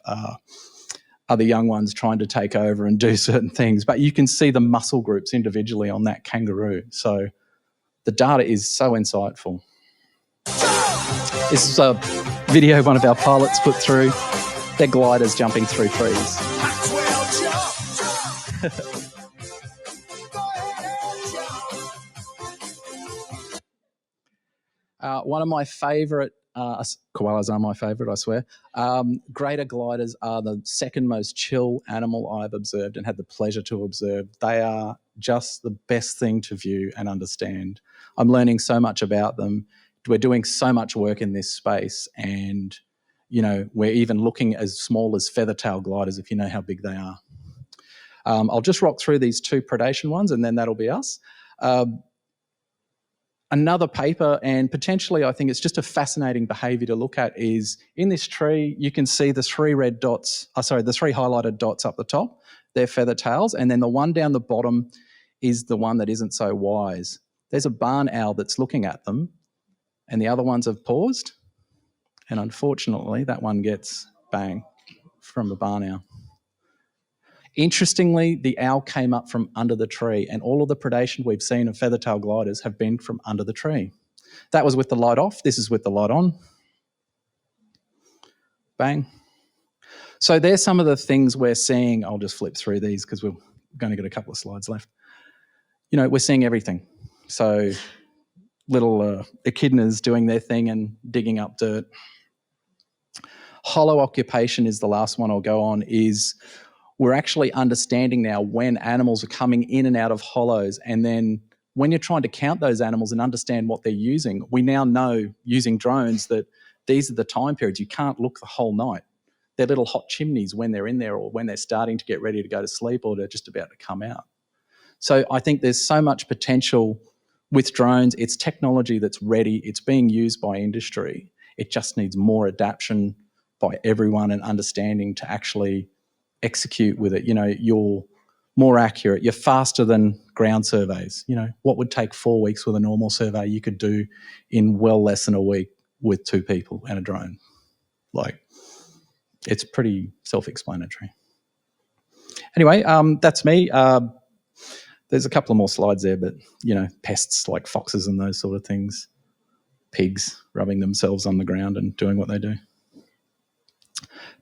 other young ones trying to take over and do certain things, but you can see the muscle groups individually on that kangaroo. So the data is so insightful. This is a video one of our pilots put through. They're gliders jumping through trees. One of my favourite, koalas are my favourite, I swear. Greater gliders are the second most chill animal I've observed and had the pleasure to observe. They are just the best thing to view and understand. I'm learning so much about them. We're doing so much work in this space, and we're even looking as small as feathertail gliders, if you know how big they are. I'll just rock through these 2 predation ones and then that'll be us. Another paper, and potentially I think it's just a fascinating behaviour to look at, is in this tree you can see the 3 red dots, the 3 highlighted dots up the top, they're feather tails, and then the one down the bottom is the one that isn't so wise. There's a barn owl that's looking at them and the other ones have paused, and unfortunately that one gets bang from the barn owl. Interestingly, the owl came up from under the tree, and all of the predation we've seen of feathertail gliders have been from under the tree. That was with the light off. This is with the light on. Bang. So there's some of the things we're seeing. I'll just flip through these because we're going to get a couple of slides left. We're seeing everything. So little echidnas doing their thing and digging up dirt. Hollow occupation is the last one I'll go on, is we're actually understanding now when animals are coming in and out of hollows and then when you're trying to count those animals and understand what they're using, we now know using drones that these are the time periods. You can't look the whole night. They're little hot chimneys when they're in there or when they're starting to get ready to go to sleep or they're just about to come out. So I think there's so much potential with drones. It's technology that's ready. It's being used by industry. It just needs more adaptation by everyone and understanding to actually execute with it. You're more accurate. You're faster than ground surveys. What would take 4 weeks with a normal survey, you could do in well less than a week with 2 people and a drone. It's pretty self-explanatory. Anyway, that's me. There's a couple of more slides there, but, pests like foxes and those sort of things, pigs rubbing themselves on the ground and doing what they do.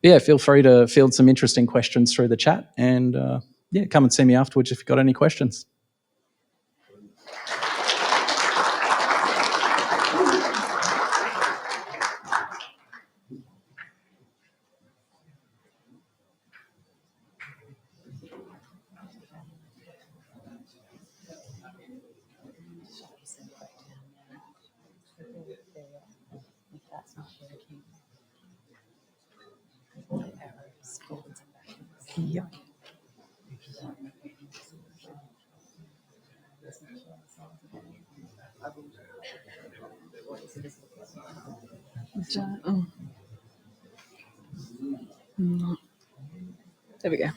Yeah, feel free to field some interesting questions through the chat and, come and see me afterwards if you've got any questions. Yep. There we go.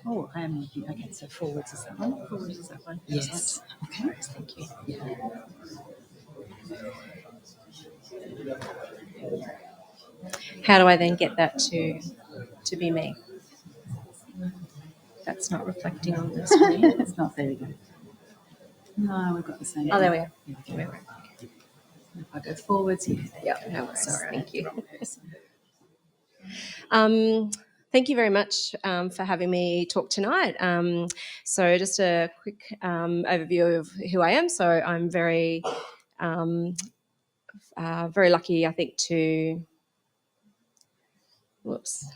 Oh, I am looking. Okay, so forwards is that one? Forwards is that one? Yes. Okay, thank you. How do I then get that to be me? That's not reflecting on the screen. It's not. There we go. No, we've got the same. Oh, there we are. Yeah, if I go forwards, Yeah, no worries. Thank you. Thank you very much for having me talk tonight. So just a quick overview of who I am. So I'm very lucky, I think, whoops,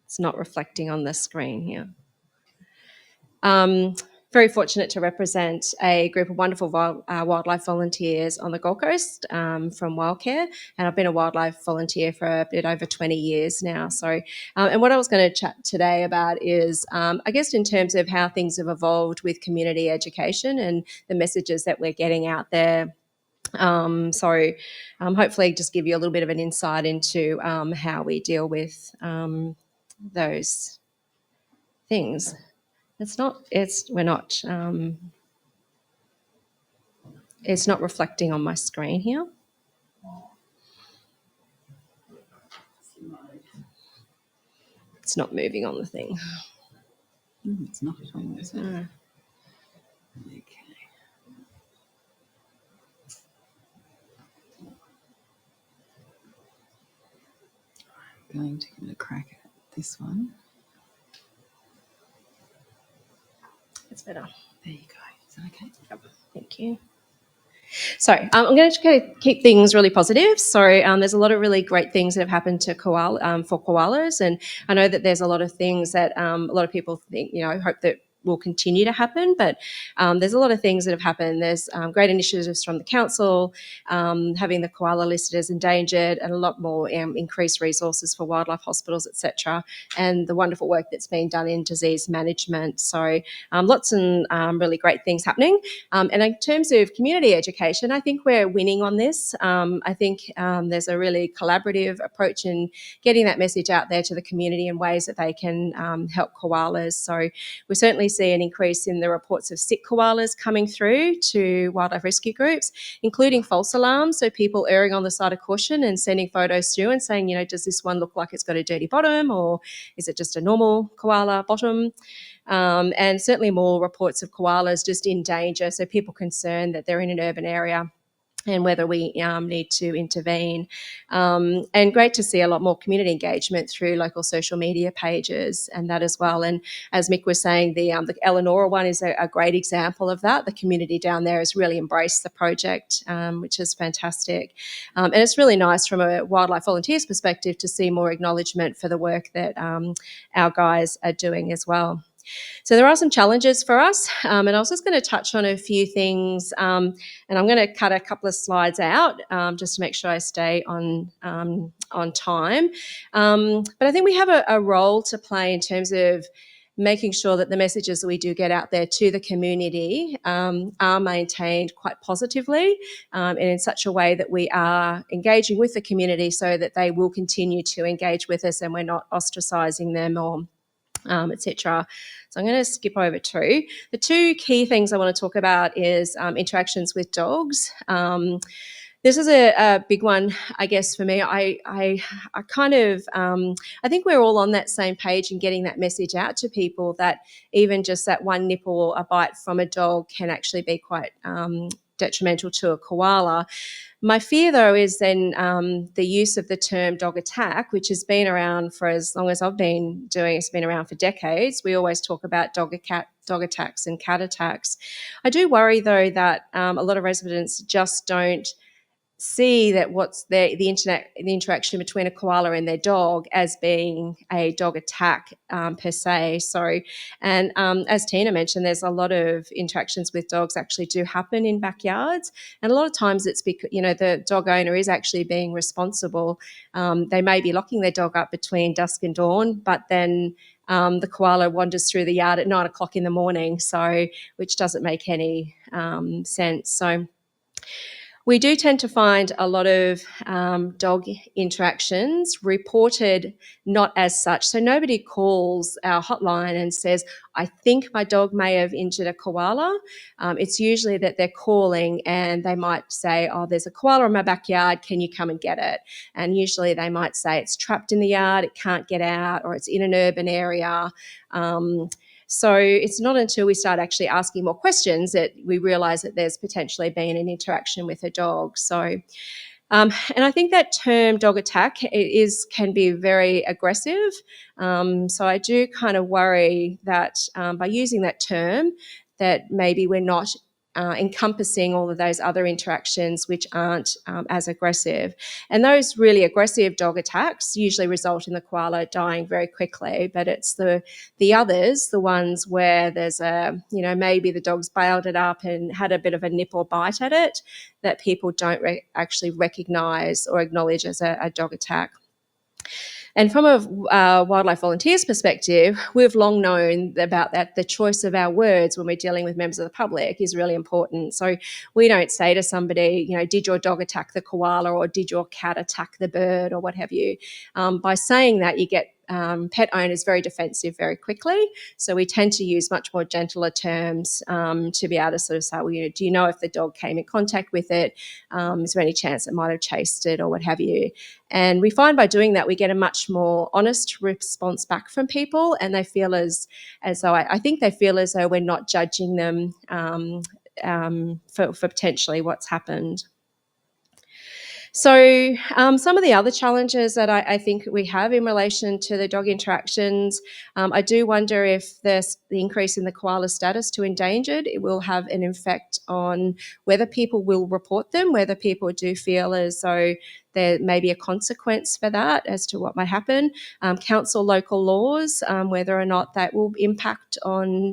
it's not reflecting on the screen here. Very fortunate to represent a group of wonderful wildlife volunteers on the Gold Coast from Wildcare, and I've been a wildlife volunteer for a bit over 20 years now. So, and what I was going to chat today about is, I guess, in terms of how things have evolved with community education and the messages that we're getting out there. Hopefully just give you a little bit of an insight into how we deal with those things. It's not reflecting on my screen here. It's not moving on the thing. it's not at all, is it? No. Okay. I'm going to give it a crack at this one. It's better. There you go. Is that okay? Yep. Thank you. So I'm going to keep things really positive. So there's a lot of really great things that have happened to for koalas, and I know that there's a lot of things that a lot of people think, hope that will continue to happen, but there's a lot of things that have happened. There's great initiatives from the council, having the koala listed as endangered, and a lot more increased resources for wildlife hospitals, etc., and the wonderful work that's been done in disease management. So lots and really great things happening. And in terms of community education, I think we're winning on this. I think there's a really collaborative approach in getting that message out there to the community in ways that they can help koalas. So we certainly see an increase in the reports of sick koalas coming through to wildlife rescue groups, including false alarms. So people erring on the side of caution and sending photos through and saying, does this one look like it's got a dirty bottom, or is it just a normal koala bottom? And certainly more reports of koalas just in danger. So people concerned that they're in an urban area and whether we need to intervene. And great to see a lot more community engagement through local social media pages and that as well. And as Mick was saying, the Eleanor one is a great example of that. The community down there has really embraced the project, which is fantastic. And it's really nice from a wildlife volunteers perspective to see more acknowledgement for the work that our guys are doing as well. So there are some challenges for us, and I was just going to touch on a few things, and I'm going to cut a couple of slides out just to make sure I stay on time. But I think we have a role to play in terms of making sure that the messages that we do get out there to the community are maintained quite positively and in such a way that we are engaging with the community so that they will continue to engage with us and we're not ostracising them or etc. So I'm going to skip over to the two key things I want to talk about is interactions with dogs. This is a big one, I guess, for me. I kind of I think we're all on that same page in getting that message out to people that even just that one nipple or a bite from a dog can actually be quite detrimental to a koala. My fear, though, is then the use of the term dog attack, which has been around for as long as I've been doing. It's been around for decades. We always talk about dog attacks and cat attacks. I do worry, though, that a lot of residents just don't see that what's the interaction between a koala and their dog as being a dog attack per se. So, and as Tina mentioned, there's a lot of interactions with dogs actually do happen in backyards, and a lot of times it's because the dog owner is actually being responsible. They may be locking their dog up between dusk and dawn, but then the koala wanders through the yard at 9 o'clock in the morning, so which doesn't make any sense. So we do tend to find a lot of dog interactions reported not as such. So nobody calls our hotline and says, I think my dog may have injured a koala. It's usually that they're calling and they might say, oh, there's a koala in my backyard. Can you come and get it? And usually they might say it's trapped in the yard, it can't get out, or it's in an urban area. So it's not until we start actually asking more questions that we realise that there's potentially been an interaction with a dog. So, and I think that term dog attack can be very aggressive. So I do kind of worry that by using that term, that maybe we're not encompassing all of those other interactions which aren't as aggressive. And those really aggressive dog attacks usually result in the koala dying very quickly, but it's the others, the ones where there's maybe the dog's bailed it up and had a bit of a nip or bite at it, that people don't actually recognise or acknowledge as a dog attack. And from a wildlife volunteers perspective, we've long known about that. The choice of our words when we're dealing with members of the public is really important. So we don't say to somebody, did your dog attack the koala or did your cat attack the bird or what have you. By saying that, you get pet owners very defensive very quickly. So we tend to use much more gentler terms to be able to sort of say, well, do you know if the dog came in contact with it? Is there any chance it might have chased it or what have you? And we find by doing that, we get a much more honest response back from people, and they feel as though I think they feel as though we're not judging them for potentially what's happened. So some of the other challenges that I think we have in relation to the dog interactions, I do wonder if the increase in the koala status to endangered, it will have an effect on whether people will report them, whether people do feel as though there may be a consequence for that as to what might happen. Council local laws, whether or not that will impact on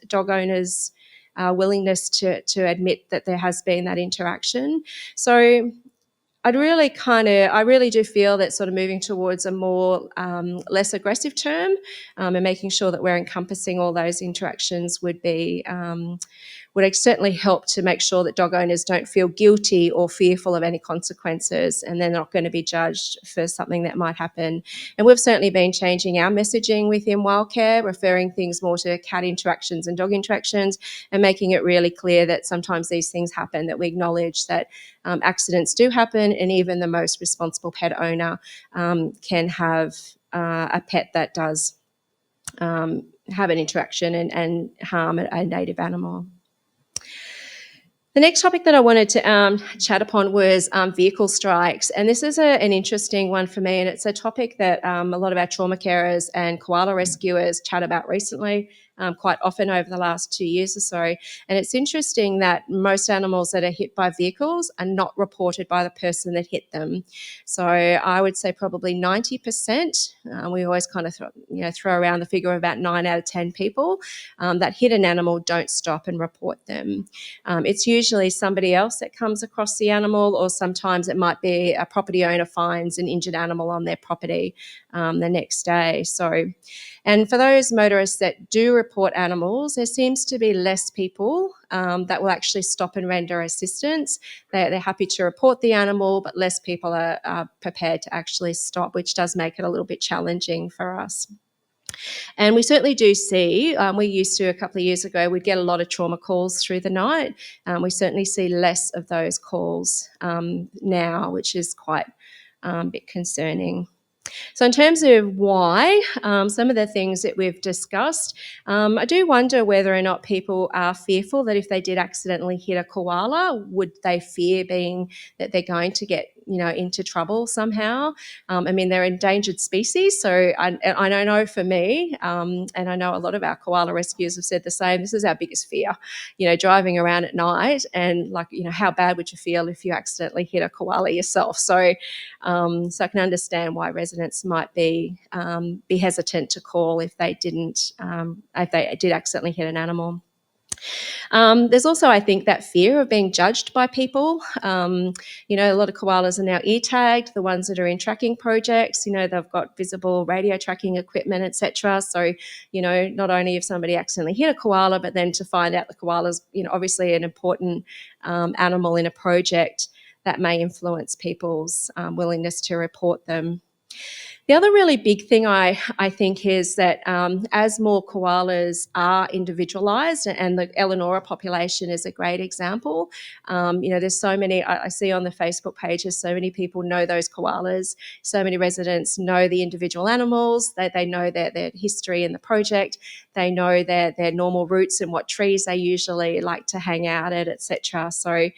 dog owners' willingness to admit that there has been that interaction. So I really do feel that sort of moving towards a more less aggressive term and making sure that we're encompassing all those interactions would certainly help to make sure that dog owners don't feel guilty or fearful of any consequences, and they're not going to be judged for something that might happen. And we've certainly been changing our messaging within Wildcare, referring things more to cat interactions and dog interactions, and making it really clear that sometimes these things happen, that we acknowledge that accidents do happen, and even the most responsible pet owner can have a pet that does have an interaction and harm a native animal. The next topic that I wanted to chat upon was vehicle strikes. And this is an interesting one for me. And it's a topic that a lot of our trauma carers and koala rescuers chat about recently, quite often over the last 2 years or so. And it's interesting that most animals that are hit by vehicles are not reported by the person that hit them. So I would say probably 90%. We always kind of throw around the figure of about 9 out of 10 people that hit an animal don't stop and report them. It's usually somebody else that comes across the animal, or sometimes it might be a property owner finds an injured animal on their property the next day. So, and for those motorists that do report animals, there seems to be less people that will actually stop and render assistance. They're happy to report the animal, but less people are prepared to actually stop, which does make it a little bit challenging for us. And we certainly do see, we used to a couple of years ago, we'd get a lot of trauma calls through the night. We certainly see less of those calls now, which is quite a bit concerning. So in terms of why, some of the things that we've discussed, I do wonder whether or not people are fearful that if they did accidentally hit a koala, would they fear being that they're going to get into trouble somehow? I mean, they're endangered species, so I know for me, and I know a lot of our koala rescuers have said the same. This is our biggest fear, driving around at night, and how bad would you feel if you accidentally hit a koala yourself? So I can understand why residents might be hesitant to call if they did accidentally hit an animal. There's also, I think, that fear of being judged by people. A lot of koalas are now ear tagged. The ones that are in tracking projects, they've got visible radio tracking equipment, etc. So, not only if somebody accidentally hit a koala, but then to find out the koala's, obviously an important animal in a project, that may influence people's willingness to report them. The other really big thing I think is that as more koalas are individualised, and the Eleonora population is a great example, there's so many, I see on the Facebook pages, so many people know those koalas, so many residents know the individual animals, they know their history in the project, they know their normal routes and what trees they usually like to hang out at, etc. So,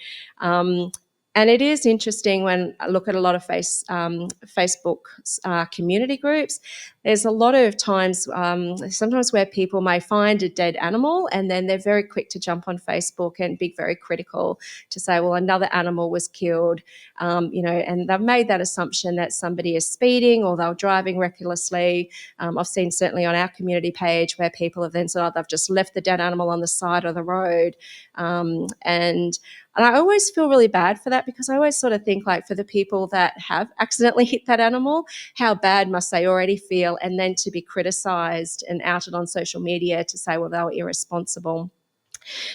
and it is interesting when I look at a lot of Facebook community groups, there's a lot of times, sometimes where people may find a dead animal and then they're very quick to jump on Facebook and be very critical to say, well, another animal was killed, and they've made that assumption that somebody is speeding or they're driving recklessly. I've seen certainly on our community page where people have then said, oh, they've just left the dead animal on the side of the road. And I always feel really bad for that, because I always sort of think, for the people that have accidentally hit that animal, how bad must they already feel? And then to be criticised and outed on social media to say, well, they were irresponsible.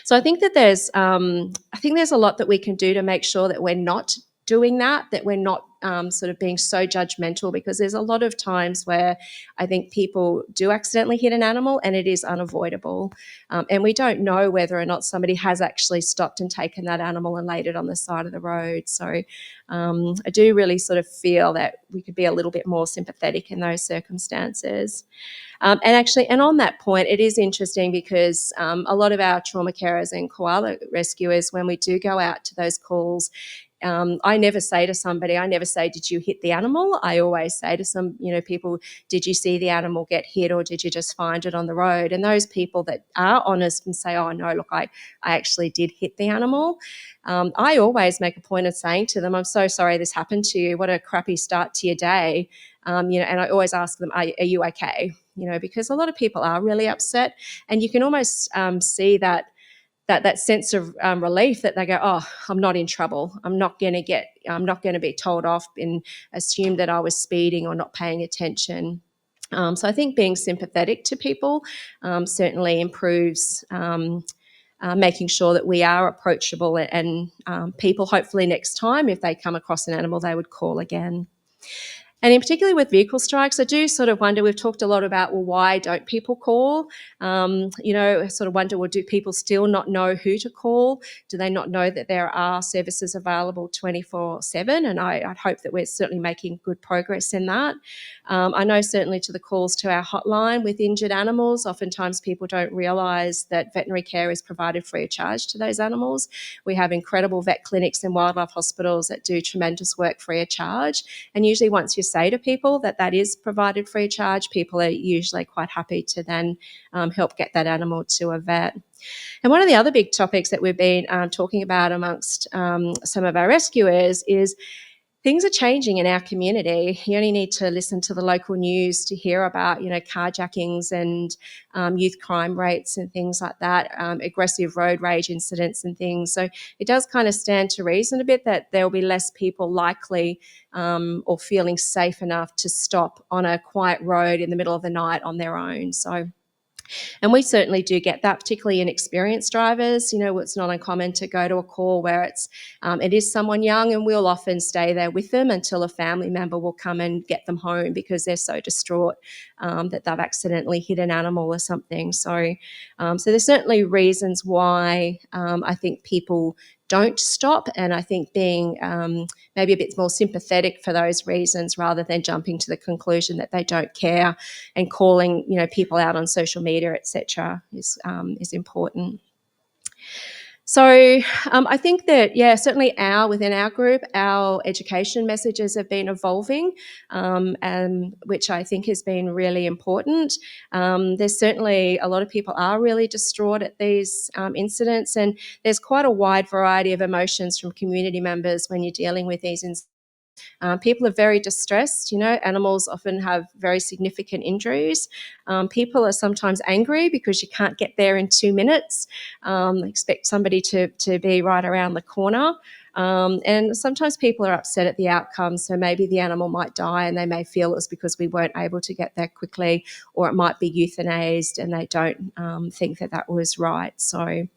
So I think that there's a lot that we can do to make sure that we're not doing that we're not sort of being so judgmental, because there's a lot of times where I think people do accidentally hit an animal and it is unavoidable. And we don't know whether or not somebody has actually stopped and taken that animal and laid it on the side of the road. So I do really sort of feel that we could be a little bit more sympathetic in those circumstances. And on that point, it is interesting because a lot of our trauma carers and koala rescuers, when we do go out to those calls, I never say to somebody, did you hit the animal? I always say to some, people, did you see the animal get hit, or did you just find it on the road? And those people that are honest and say, oh, no, look, I actually did hit the animal, I always make a point of saying to them, I'm so sorry this happened to you. What a crappy start to your day. And I always ask them, are you okay? Because a lot of people are really upset, and you can almost see that sense of relief that they go, oh, I'm not in trouble. I'm not going to be told off and assumed that I was speeding or not paying attention. So I think being sympathetic to people certainly improves making sure that we are approachable, and people hopefully next time, if they come across an animal, they would call again. And in particular with vehicle strikes, I do sort of wonder, we've talked a lot about, well, why don't people call? I sort of wonder, well, do people still not know who to call? Do they not know that there are services available 24/7? And I'd hope that we're certainly making good progress in that. I know certainly to the calls to our hotline with injured animals, oftentimes people don't realise that veterinary care is provided free of charge to those animals. We have incredible vet clinics and wildlife hospitals that do tremendous work free of charge. And usually once you say to people that that is provided free of charge, people are usually quite happy to then help get that animal to a vet. And one of the other big topics that we've been talking about amongst some of our rescuers is things are changing in our community. You only need to listen to the local news to hear about, carjackings and youth crime rates and things like that, aggressive road rage incidents and things. So it does kind of stand to reason a bit that there will be less people likely or feeling safe enough to stop on a quiet road in the middle of the night on their own. And we certainly do get that, particularly in experienced drivers. It's not uncommon to go to a call where it is someone young, and we'll often stay there with them until a family member will come and get them home because they're so distraught that they've accidentally hit an animal or something. So there's certainly reasons why I think people don't stop, and I think being maybe a bit more sympathetic for those reasons rather than jumping to the conclusion that they don't care and calling people out on social media, etc., is important. So I think that, certainly within our group, our education messages have been evolving, which I think has been really important. There's certainly a lot of people are really distraught at these incidents, and there's quite a wide variety of emotions from community members when you're dealing with these incidents. People are very distressed. Animals often have very significant injuries. People are sometimes angry because you can't get there in 2 minutes. Expect somebody to be right around the corner. And sometimes people are upset at the outcome. So maybe the animal might die and they may feel it was because we weren't able to get there quickly, or it might be euthanized and they don't think that that was right. So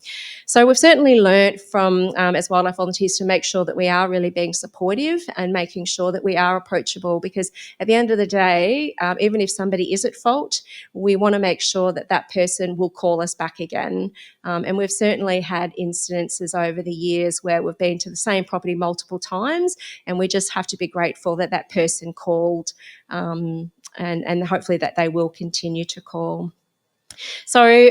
we've certainly learnt from, as wildlife volunteers, to make sure that we are really being supportive and making sure that we are approachable, because at the end of the day, even if somebody is at fault, we want to make sure that that person will call us back again. And we've certainly had incidences over the years where we've been to the same property multiple times, and we just have to be grateful that that person called, and hopefully that they will continue to call. So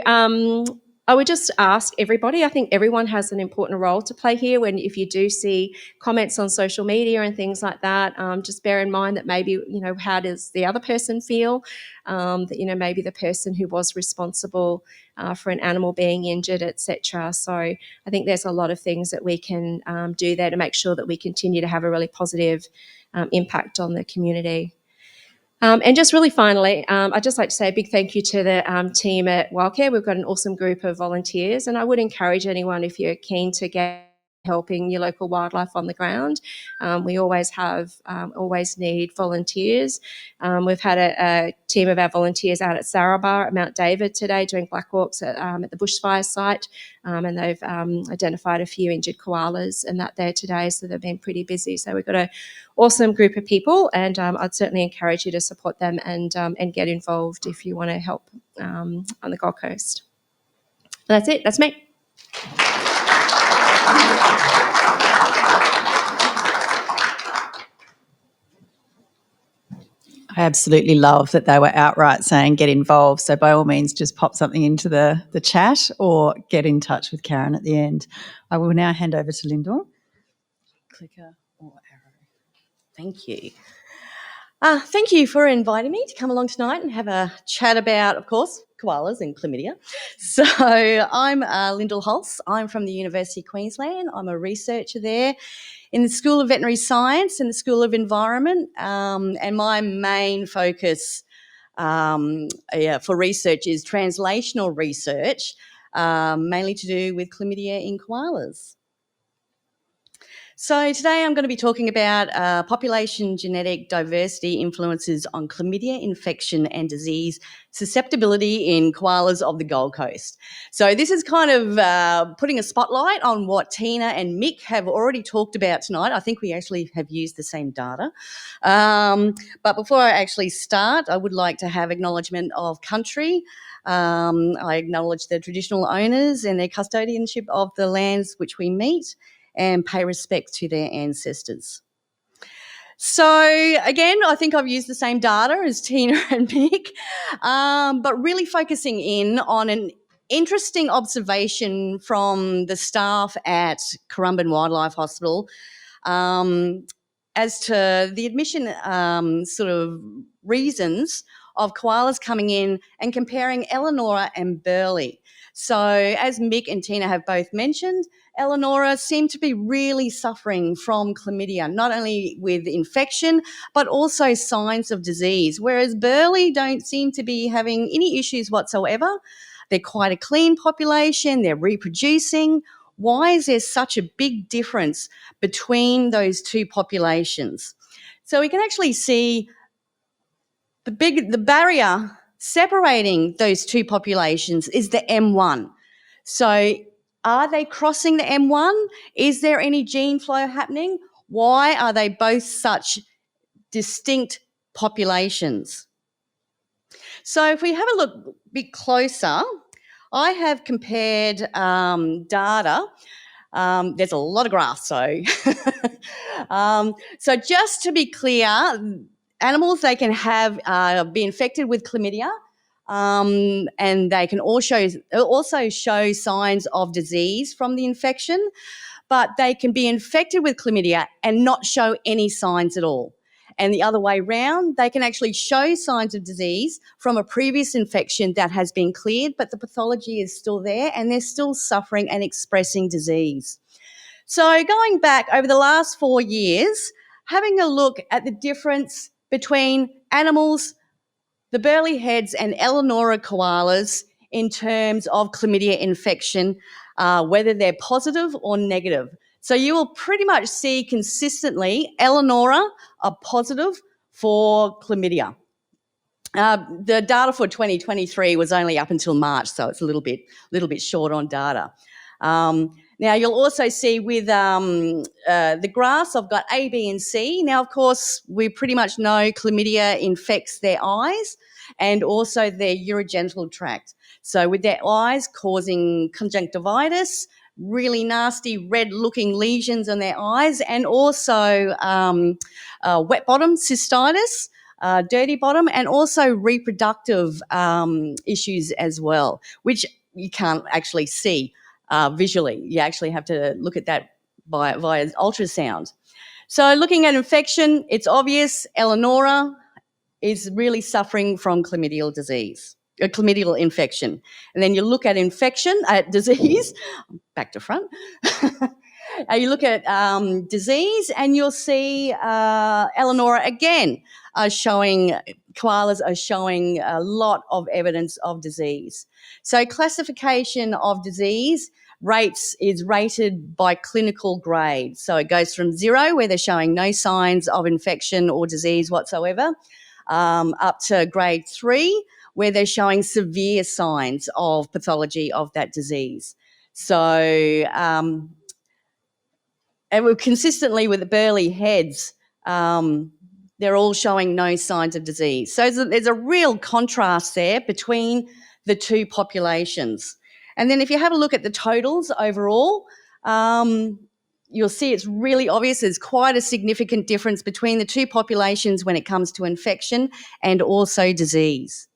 I would just ask everybody, I think everyone has an important role to play here. If you do see comments on social media and things like that, just bear in mind that maybe, how does the other person feel? That, maybe the person who was responsible for an animal being injured, etc. So I think there's a lot of things that we can do there to make sure that we continue to have a really positive impact on the community. And just really finally, I'd just like to say a big thank you to the team at Wildcare. We've got an awesome group of volunteers, and I would encourage anyone, if you're keen to get helping your local wildlife on the ground. We always need volunteers. We've had a team of our volunteers out at Sarabah at Mount David today doing black walks at the bushfire site, and they've identified a few injured koalas and that there today, so they've been pretty busy. So we've got an awesome group of people, and I'd certainly encourage you to support them and get involved if you want to help on the Gold Coast. But that's it. That's me. I absolutely love that they were outright saying get involved. So by all means, just pop something into the chat or get in touch with Karen at the end. I will now hand over to Lyndall. Clicker or arrow. Thank you. Thank you for inviting me to come along tonight and have a chat about, of course, koalas and chlamydia. So I'm Lyndall Holtz. I'm from the University of Queensland. I'm a researcher there in the School of Veterinary Science and the School of Environment. And my main focus for research is translational research, mainly to do with chlamydia in koalas. So today I'm going to be talking about population genetic diversity influences on chlamydia infection and disease susceptibility in koalas of the Gold Coast. So this is kind of putting a spotlight on what Tina and Mick have already talked about tonight. I think we actually have used the same data. But before I actually start, I would like to have acknowledgement of country. I acknowledge the traditional owners and their custodianship of the lands which we meet, and pay respect to their ancestors. So again, I think I've used the same data as Tina and Mick, but really focusing in on an interesting observation from the staff at Currumbin Wildlife Hospital as to the admission sort of reasons of koalas coming in and comparing Eleonora and Burley. So as Mick and Tina have both mentioned, Eleonora seemed to be really suffering from chlamydia, not only with infection, but also signs of disease, whereas Burley don't seem to be having any issues whatsoever. They're quite a clean population, they're reproducing. Why is there such a big difference between those two populations? So we can actually see the barrier separating those two populations is the M1. So are they crossing the M1? Is there any gene flow happening? Why are they both such distinct populations? So if we have a look a bit closer, I have compared data. There's a lot of graphs, so so just to be clear, animals, they can have be infected with chlamydia, and they can also show signs of disease from the infection, but they can be infected with chlamydia and not show any signs at all. And the other way round, they can actually show signs of disease from a previous infection that has been cleared, but the pathology is still there and they're still suffering and expressing disease. So going back over the last 4 years, having a look at the difference between animals, the Burley heads and Eleonora koalas in terms of chlamydia infection, whether they're positive or negative. So you will pretty much see consistently Eleonora are positive for chlamydia. The data for 2023 was only up until March, so it's a little bit short on data. Now, you'll also see with the graphs, I've got A, B, and C. Now, of course, we pretty much know chlamydia infects their eyes and also their urogenital tract. So with their eyes causing conjunctivitis, really nasty red-looking lesions on their eyes, and also wet bottom cystitis, dirty bottom, and also reproductive issues as well, which you can't actually see visually. You actually have to look at that via ultrasound. So looking at infection, it's obvious Eleonora is really suffering from chlamydial disease, a chlamydial infection. And then you look at disease, back to front. You look at disease and you'll see Eleonora again koalas are showing a lot of evidence of disease. So classification of disease is rated by clinical grade. So it goes from 0, where they're showing no signs of infection or disease whatsoever, up to grade 3, where they're showing severe signs of pathology of that disease. So, and we're consistently with the Burley heads, they're all showing no signs of disease. So there's a real contrast there between the two populations. And then if you have a look at the totals overall, you'll see it's really obvious there's quite a significant difference between the two populations when it comes to infection and also disease.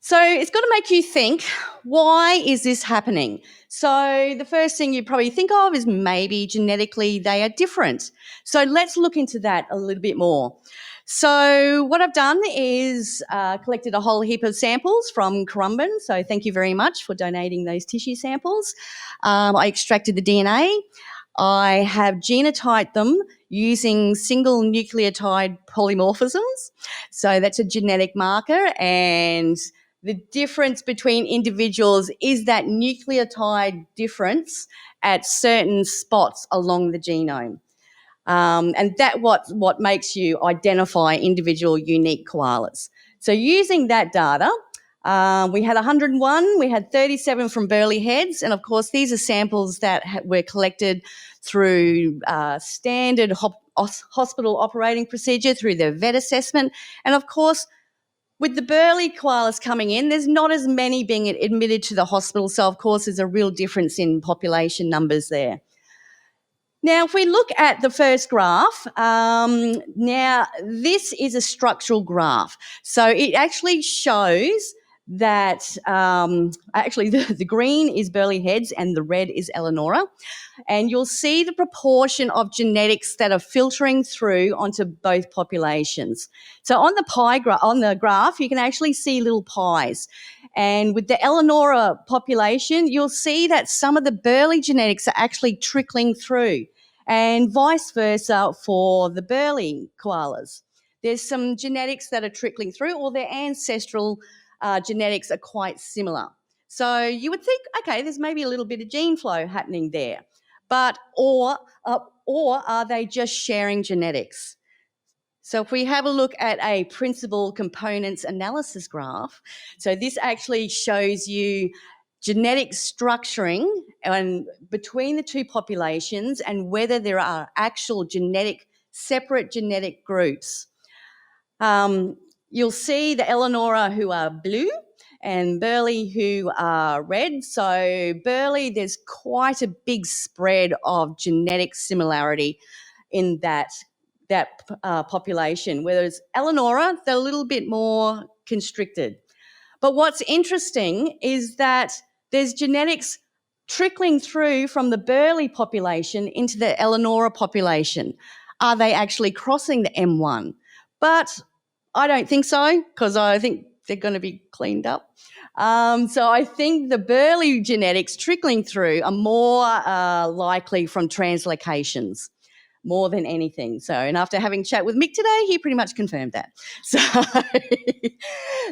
So it's got to make you think, why is this happening? So the first thing you probably think of is maybe genetically they are different. So let's look into that a little bit more. So what I've done is collected a whole heap of samples from Currumbin. So thank you very much for donating those tissue samples. I extracted the DNA. I have genotyped them using single nucleotide polymorphisms. So that's a genetic marker, and the difference between individuals is that nucleotide difference at certain spots along the genome. And that what makes you identify individual unique koalas. So using that data, we had 101, we had 37 from Burleigh Heads, and of course these are samples that were collected through standard hospital operating procedure, through their vet assessment, and of course with the Burleigh koalas coming in, there's not as many being admitted to the hospital, so of course there's a real difference in population numbers there. Now, if we look at the first graph, now this is a structural graph. So it actually shows that actually the green is Burleigh Heads and the red is Eleonora. And you'll see the proportion of genetics that are filtering through onto both populations. So on the graph, you can actually see little pies. And with the Eleonora population, you'll see that some of the Burleigh genetics are actually trickling through, and vice versa for the Burleigh koalas. There's some genetics that are trickling through, or their ancestral genetics are quite similar. So you would think, okay, there's maybe a little bit of gene flow happening there, but or are they just sharing genetics? So if we have a look at a principal components analysis graph, so this actually shows you genetic structuring and between the two populations and whether there are actual separate genetic groups. You'll see the Eleonora who are blue and Burleigh who are red. So Burleigh, there's quite a big spread of genetic similarity in that population, whereas Eleonora, they're a little bit more constricted. But what's interesting is that there's genetics trickling through from the Burleigh population into the Eleonora population. Are they actually crossing the M1? But I don't think so, because I think they're going to be cleaned up. So I think the Burleigh genetics trickling through are more likely from translocations, more than anything. So, and after having a chat with Mick today, he pretty much confirmed that.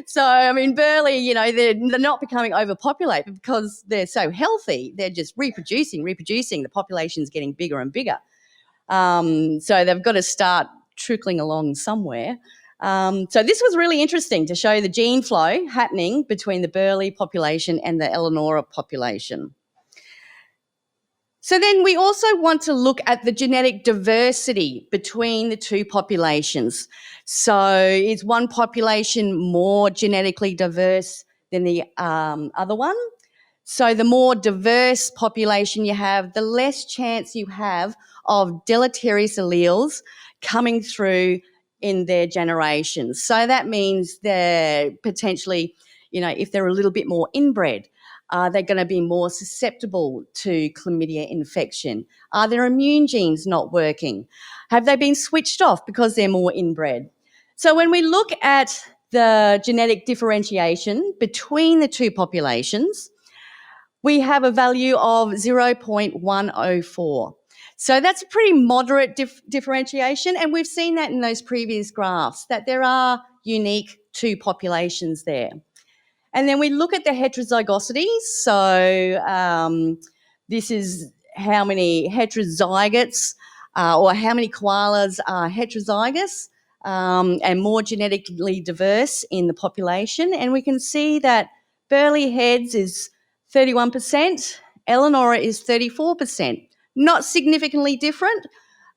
So I mean, Burleigh, they're not becoming overpopulated because they're so healthy. They're just reproducing. The population's getting bigger and bigger. So they've got to start trickling along somewhere. So this was really interesting to show the gene flow happening between the Burleigh population and the Eleonora population. So then we also want to look at the genetic diversity between the two populations. So is one population more genetically diverse than the other one? So the more diverse population you have, the less chance you have of deleterious alleles coming through in their generations. So that means they're potentially, if they're a little bit more inbred, are they going to be more susceptible to chlamydia infection? Are their immune genes not working? Have they been switched off because they're more inbred? So when we look at the genetic differentiation between the two populations, we have a value of 0.104. So that's a pretty moderate differentiation, and we've seen that in those previous graphs, that there are unique two populations there. And then we look at the heterozygosity. So this is how many heterozygotes or how many koalas are heterozygous and more genetically diverse in the population. And we can see that Burleigh Heads is 31%, Eleonora is 34%. Not significantly different.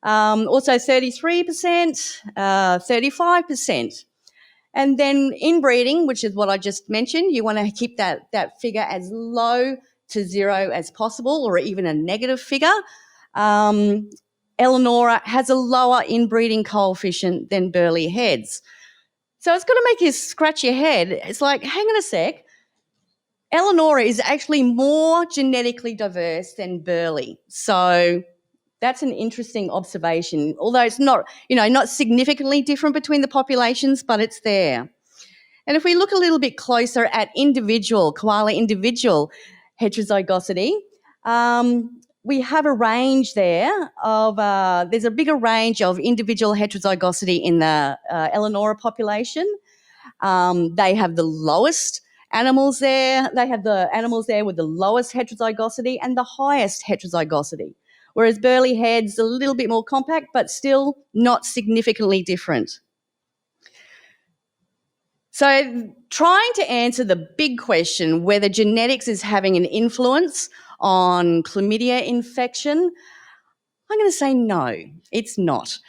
Also 33%, 35%. And then inbreeding, which is what I just mentioned, you want to keep that figure as low to zero as possible, or even a negative figure. Eleonora has a lower inbreeding coefficient than Burleigh Heads. So it's going to make you scratch your head. It's like, hang on a sec. Eleonora is actually more genetically diverse than Burleigh. So that's an interesting observation, although it's not, not significantly different between the populations, but it's there. And if we look a little bit closer at koala individual heterozygosity, we have a range there of, there's a bigger range of individual heterozygosity in the Eleonora population. They have the lowest animals there. They have the animals there with the lowest heterozygosity and the highest heterozygosity, whereas burley head's a little bit more compact, but still not significantly different. So trying to answer the big question, whether genetics is having an influence on chlamydia infection, I'm going to say no, it's not.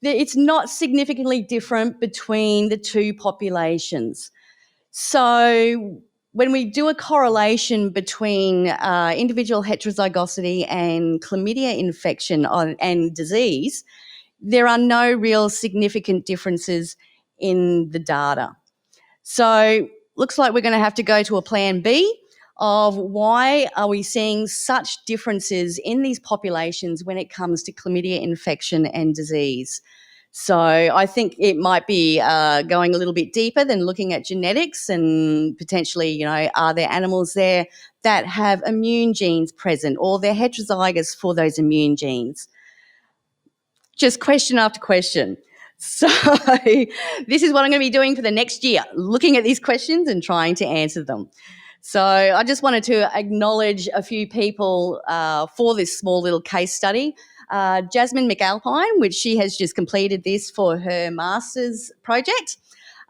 It's not significantly different between the two populations. So when we do a correlation between individual heterozygosity and chlamydia infection and disease, there are no real significant differences in the data. So looks like we're going to have to go to a plan B of why are we seeing such differences in these populations when it comes to chlamydia infection and disease. So I think it might be going a little bit deeper than looking at genetics and potentially, are there animals there that have immune genes present or they're heterozygous for those immune genes? Just question after question. So this is what I'm going to be doing for the next year, looking at these questions and trying to answer them. So I just wanted to acknowledge a few people for this small little case study. Jasmine McAlpine, which she has just completed this for her master's project.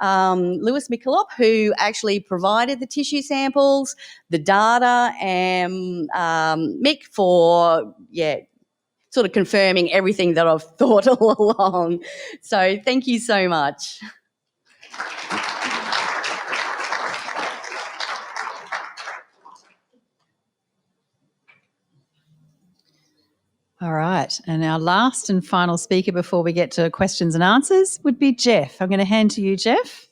Lewis Michelop, who actually provided the tissue samples, the data, and Mick for, sort of confirming everything that I've thought all along. So thank you so much. All right, and our last and final speaker before we get to questions and answers would be Jeff. I'm going to hand to you, Jeff.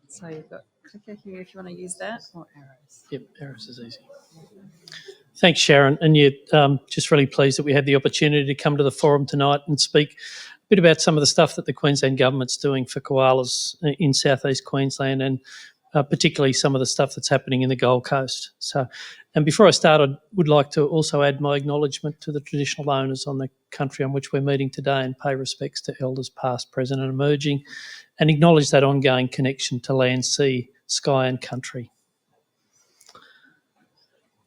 So you've got clicker here if you want to use that, or arrows. Yep, arrows is easy. Thanks, Sharon. And just really pleased that we had the opportunity to come to the forum tonight and speak a bit about some of the stuff that the Queensland Government's doing for koalas in southeast Queensland, and particularly some of the stuff that's happening in the Gold Coast. And before I start, I would like to also add my acknowledgement to the traditional owners on the country on which we're meeting today and pay respects to elders past, present and emerging, and acknowledge that ongoing connection to land, sea, sky and country.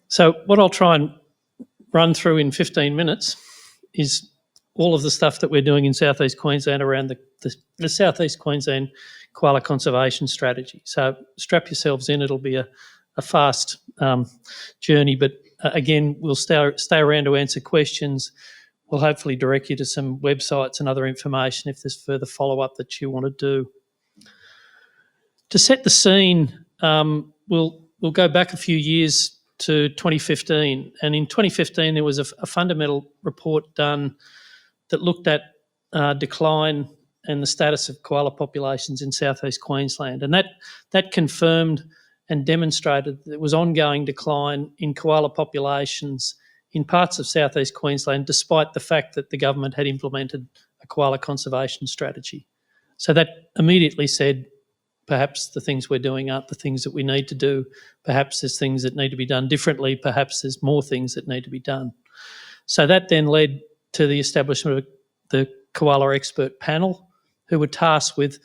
So what I'll try and run through in 15 minutes is all of the stuff that we're doing in southeast Queensland around the southeast Queensland koala conservation strategy. So strap yourselves in, it'll be a fast journey, but again, we'll stay around to answer questions. We'll hopefully direct you to some websites and other information if there's further follow-up that you want to do. To set the scene, we'll go back a few years to 2015, and in 2015 there was a fundamental report done that looked at decline and the status of koala populations in southeast Queensland, and that confirmed and demonstrated that there was ongoing decline in koala populations in parts of southeast Queensland, despite the fact that the government had implemented a koala conservation strategy. So that immediately said, perhaps the things we're doing aren't the things that we need to do. Perhaps there's things that need to be done differently. Perhaps there's more things that need to be done. So that then led to the establishment of the Koala Expert Panel, who were tasked with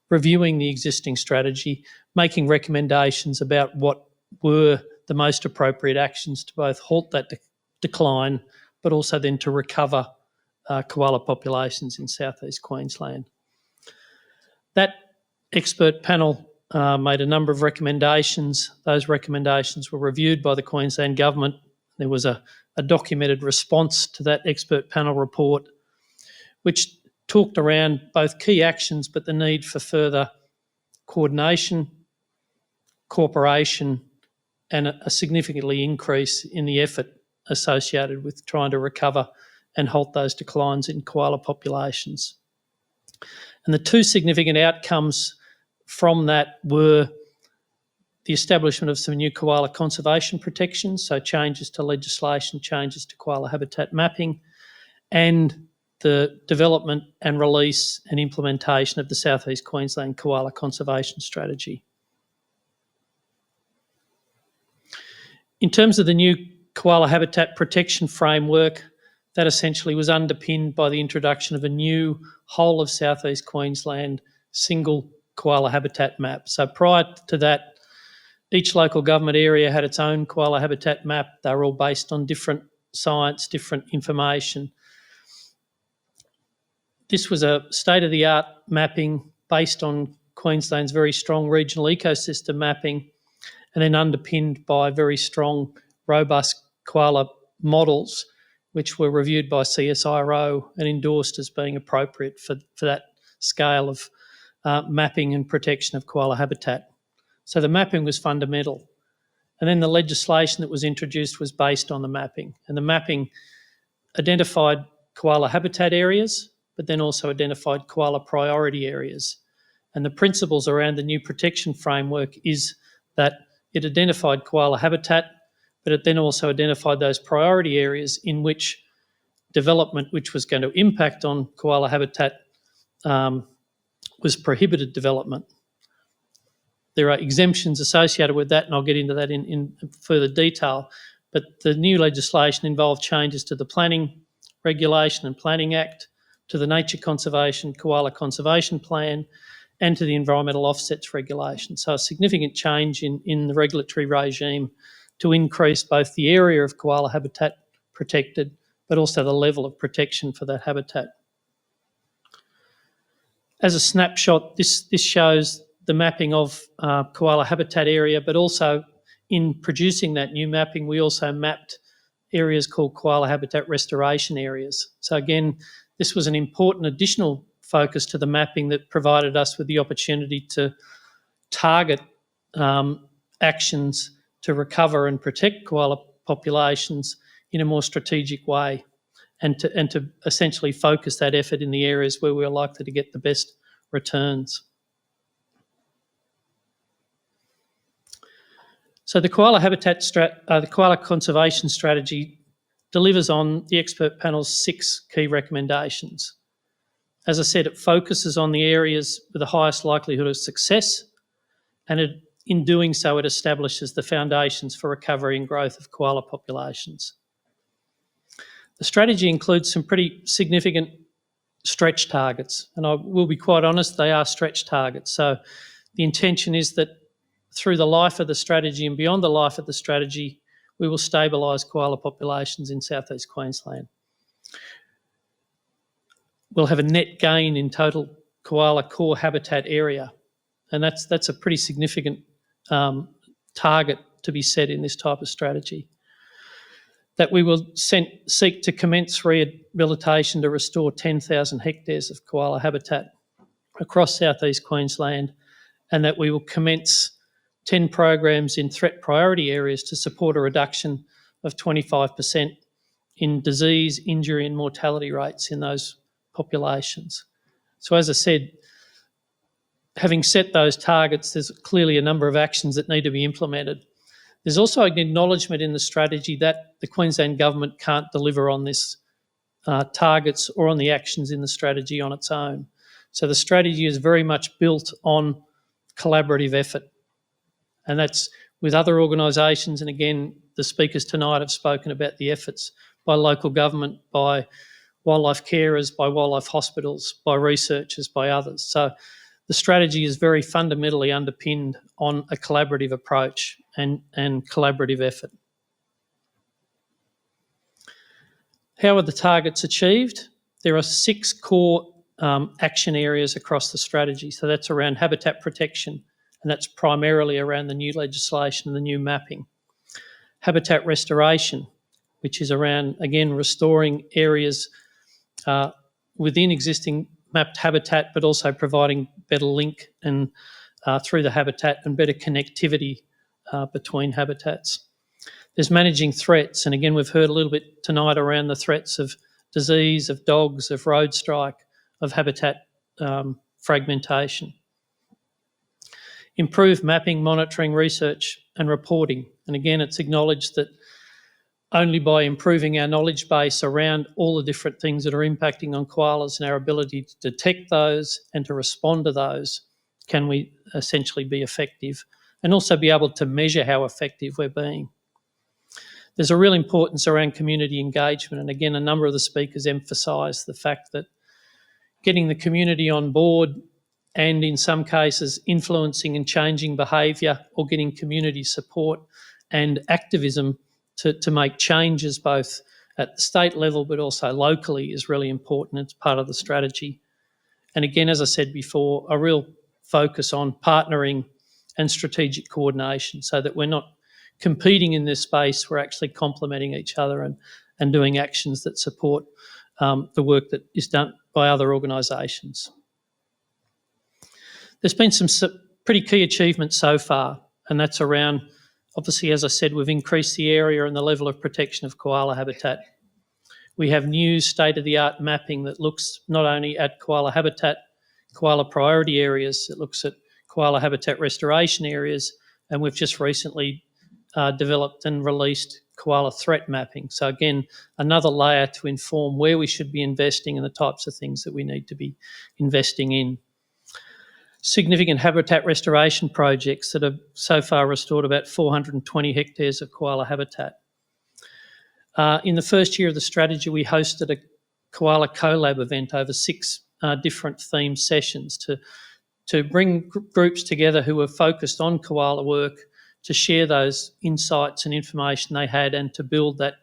reviewing the existing strategy, making recommendations about what were the most appropriate actions to both halt that decline, but also then to recover koala populations in southeast Queensland. That expert panel made a number of recommendations. Those recommendations were reviewed by the Queensland Government. There was a documented response to that expert panel report, which talked around both key actions but the need for further coordination, cooperation and a significantly increase in the effort associated with trying to recover and halt those declines in koala populations. And the two significant outcomes from that were the establishment of some new koala conservation protections, so changes to legislation, changes to koala habitat mapping, and the development and release and implementation of the South East Queensland Koala Conservation Strategy. In terms of the new koala habitat protection framework, that essentially was underpinned by the introduction of a new whole of South East Queensland single koala habitat map. So prior to that, each local government area had its own koala habitat map. They were all based on different science, different information. This was a state-of-the-art mapping based on Queensland's very strong regional ecosystem mapping, and then underpinned by very strong, robust koala models, which were reviewed by CSIRO and endorsed as being appropriate for that scale of mapping and protection of koala habitat. So the mapping was fundamental. And then the legislation that was introduced was based on the mapping. And the mapping identified koala habitat areas, but then also identified koala priority areas. And the principles around the new protection framework is that it identified koala habitat, but it then also identified those priority areas in which development which was going to impact on koala habitat was prohibited development. There are exemptions associated with that, and I'll get into that in further detail. But the new legislation involved changes to the Planning Regulation and Planning Act, to the Nature Conservation Koala Conservation Plan, and to the Environmental Offsets Regulation. So a significant change in the regulatory regime to increase both the area of koala habitat protected, but also the level of protection for that habitat. As a snapshot, this shows the mapping of koala habitat area, but also in producing that new mapping, we also mapped areas called koala habitat restoration areas. So again, this was an important additional focus to the mapping that provided us with the opportunity to target actions to recover and protect koala populations in a more strategic way, and to essentially focus that effort in the areas where we're likely to get the best returns. So the koala the koala conservation strategy delivers on the expert panel's 6 key recommendations. As I said, it focuses on the areas with the highest likelihood of success, and in doing so, it establishes the foundations for recovery and growth of koala populations. The strategy includes some pretty significant stretch targets, and I will be quite honest, they are stretch targets. So the intention is that through the life of the strategy and beyond the life of the strategy, we will stabilise koala populations in South East Queensland. We'll have a net gain in total koala core habitat area, and that's a pretty significant target to be set in this type of strategy. That we will seek to commence rehabilitation to restore 10,000 hectares of koala habitat across South East Queensland, and that we will commence 10 programs in threat priority areas to support a reduction of 25% in disease, injury and mortality rates in those populations. So as I said, having set those targets, there's clearly a number of actions that need to be implemented. There's also an acknowledgement in the strategy that the Queensland Government can't deliver on this targets or on the actions in the strategy on its own. So the strategy is very much built on collaborative effort, and that's with other organisations. And again, the speakers tonight have spoken about the efforts by local government, by wildlife carers, by wildlife hospitals, by researchers, by others. So the strategy is very fundamentally underpinned on a collaborative approach and collaborative effort. How are the targets achieved? There are 6 core action areas across the strategy. So that's around habitat protection, and that's primarily around the new legislation and the new mapping. Habitat restoration, which is around, again, restoring areas within existing mapped habitat, but also providing better link and through the habitat and better connectivity between habitats. There's managing threats, and again, we've heard a little bit tonight around the threats of disease, of dogs, of road strike, of habitat fragmentation. Improve mapping, monitoring, research and reporting. And again, it's acknowledged that only by improving our knowledge base around all the different things that are impacting on koalas and our ability to detect those and to respond to those can we essentially be effective, and also be able to measure how effective we're being. There's a real importance around community engagement, and again, a number of the speakers emphasised the fact that getting the community on board and in some cases influencing and changing behaviour or getting community support and activism to make changes both at the state level but also locally is really important. It's part of the strategy. And again, as I said before, a real focus on partnering and strategic coordination so that we're not competing in this space, we're actually complementing each other and doing actions that support the work that is done by other organisations. There's been some pretty key achievements so far, and that's around, obviously, as I said, we've increased the area and the level of protection of koala habitat. We have new state-of-the-art mapping that looks not only at koala habitat, koala priority areas, it looks at koala habitat restoration areas, and we've just recently developed and released koala threat mapping. So again, another layer to inform where we should be investing and the types of things that we need to be investing in. Significant habitat restoration projects that have so far restored about 420 hectares of koala habitat. In the first year of the strategy, we hosted a koala collab event over 6 different themed sessions to bring groups together who were focused on koala work, to share those insights and information they had and to build that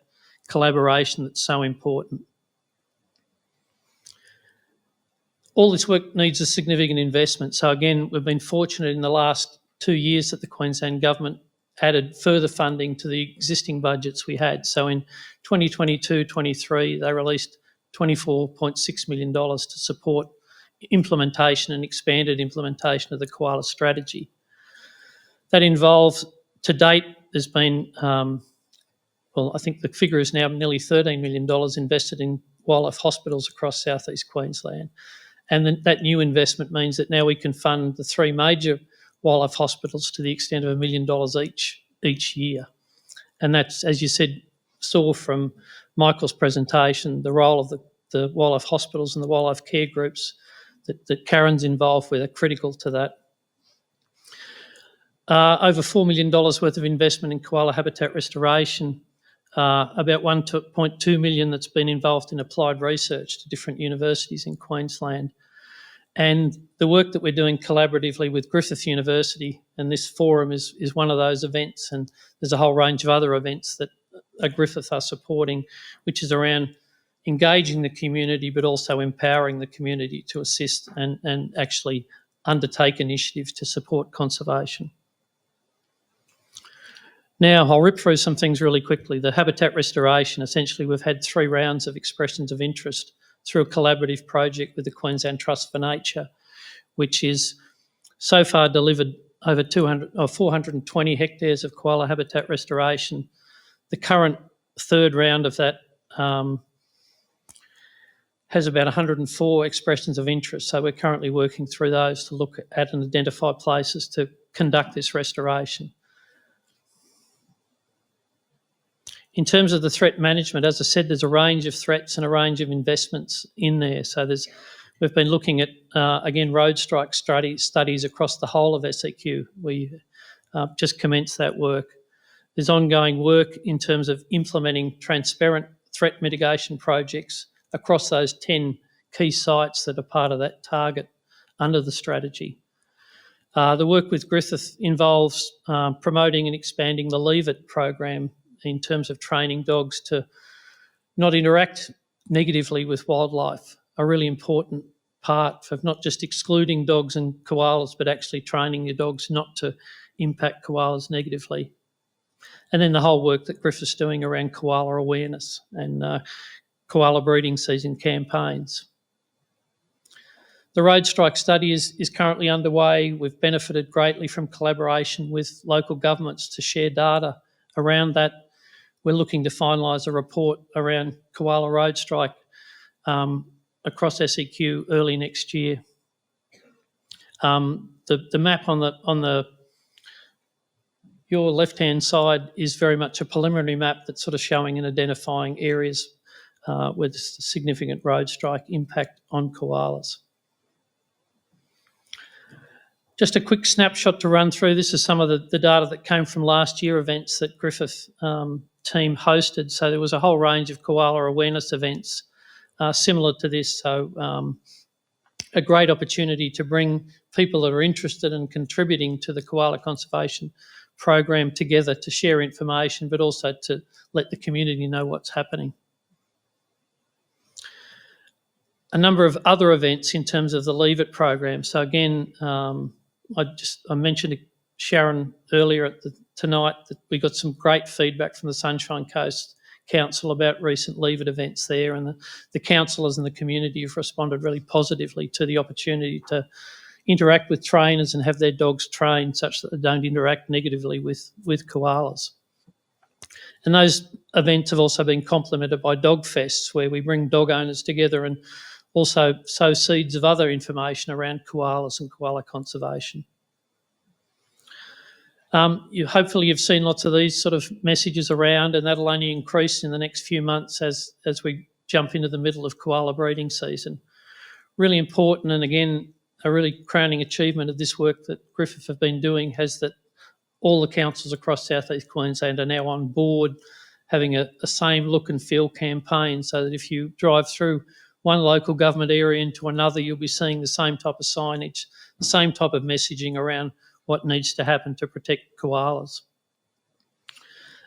collaboration that's so important. All this work needs a significant investment. So again, we've been fortunate in the last 2 years that the Queensland Government added further funding to the existing budgets we had. So in 2022-23, they released $24.6 million to support implementation and expanded implementation of the koala strategy. That involves, to date, there's been, well, I think the figure is now nearly $13 million invested in wildlife hospitals across southeast Queensland. And then that new investment means that now we can fund the 3 major wildlife hospitals to the extent of $1 million each year. And that's, as you saw from Michael's presentation, the role of the wildlife hospitals and the wildlife care groups that Karen's involved with are critical to that. Over $4 million worth of investment in koala habitat restoration, about $1.2 million that's been involved in applied research to different universities in Queensland. And the work that we're doing collaboratively with Griffith University, and this forum is one of those events, and there's a whole range of other events that Griffith are supporting, which is around engaging the community but also empowering the community to assist and actually undertake initiatives to support conservation. Now, I'll rip through some things really quickly. The habitat restoration, essentially we've had 3 rounds of expressions of interest through a collaborative project with the Queensland Trust for Nature, which is so far delivered over 420 hectares of koala habitat restoration. The current 3rd round of that has about 104 expressions of interest. So we're currently working through those to look at and identify places to conduct this restoration. In terms of the threat management, as I said, there's a range of threats and a range of investments in there. So we've been looking at, again, road strike studies across the whole of SEQ. We just commenced that work. There's ongoing work in terms of implementing transparent threat mitigation projects across those 10 key sites that are part of that target under the strategy. The work with Griffith involves promoting and expanding the Leave It program in terms of training dogs to not interact negatively with wildlife, a really important part of not just excluding dogs and koalas, but actually training your dogs not to impact koalas negatively. And then the whole work that Griffith's doing around koala awareness and koala breeding season campaigns. The road strike study is currently underway. We've benefited greatly from collaboration with local governments to share data around that. We're looking to finalise a report around koala road strike across SEQ early next year. The map on your left-hand side is very much a preliminary map that's sort of showing and identifying areas with significant road strike impact on koalas. Just a quick snapshot to run through. This is some of the data that came from last year events that Griffith team hosted. So there was a whole range of koala awareness events similar to this. So a great opportunity to bring people that are interested in contributing to the koala conservation program together to share information, but also to let the community know what's happening. A number of other events in terms of the Leave It program. So again, I mentioned to Sharon earlier tonight that we got some great feedback from the Sunshine Coast Council about recent Leave It events there, and the councillors and the community have responded really positively to the opportunity to interact with trainers and have their dogs trained such that they don't interact negatively with koalas. And those events have also been complemented by dog fests, where we bring dog owners together and also sow seeds of other information around koalas and koala conservation. Hopefully you've seen lots of these sort of messages around, and that'll only increase in the next few months as we jump into the middle of koala breeding season. Really important, and again, a really crowning achievement of this work that Griffith have been doing has that all the councils across South East Queensland are now on board having a same look and feel campaign, so that if you drive through one local government area into another, you'll be seeing the same type of signage, the same type of messaging around what needs to happen to protect koalas.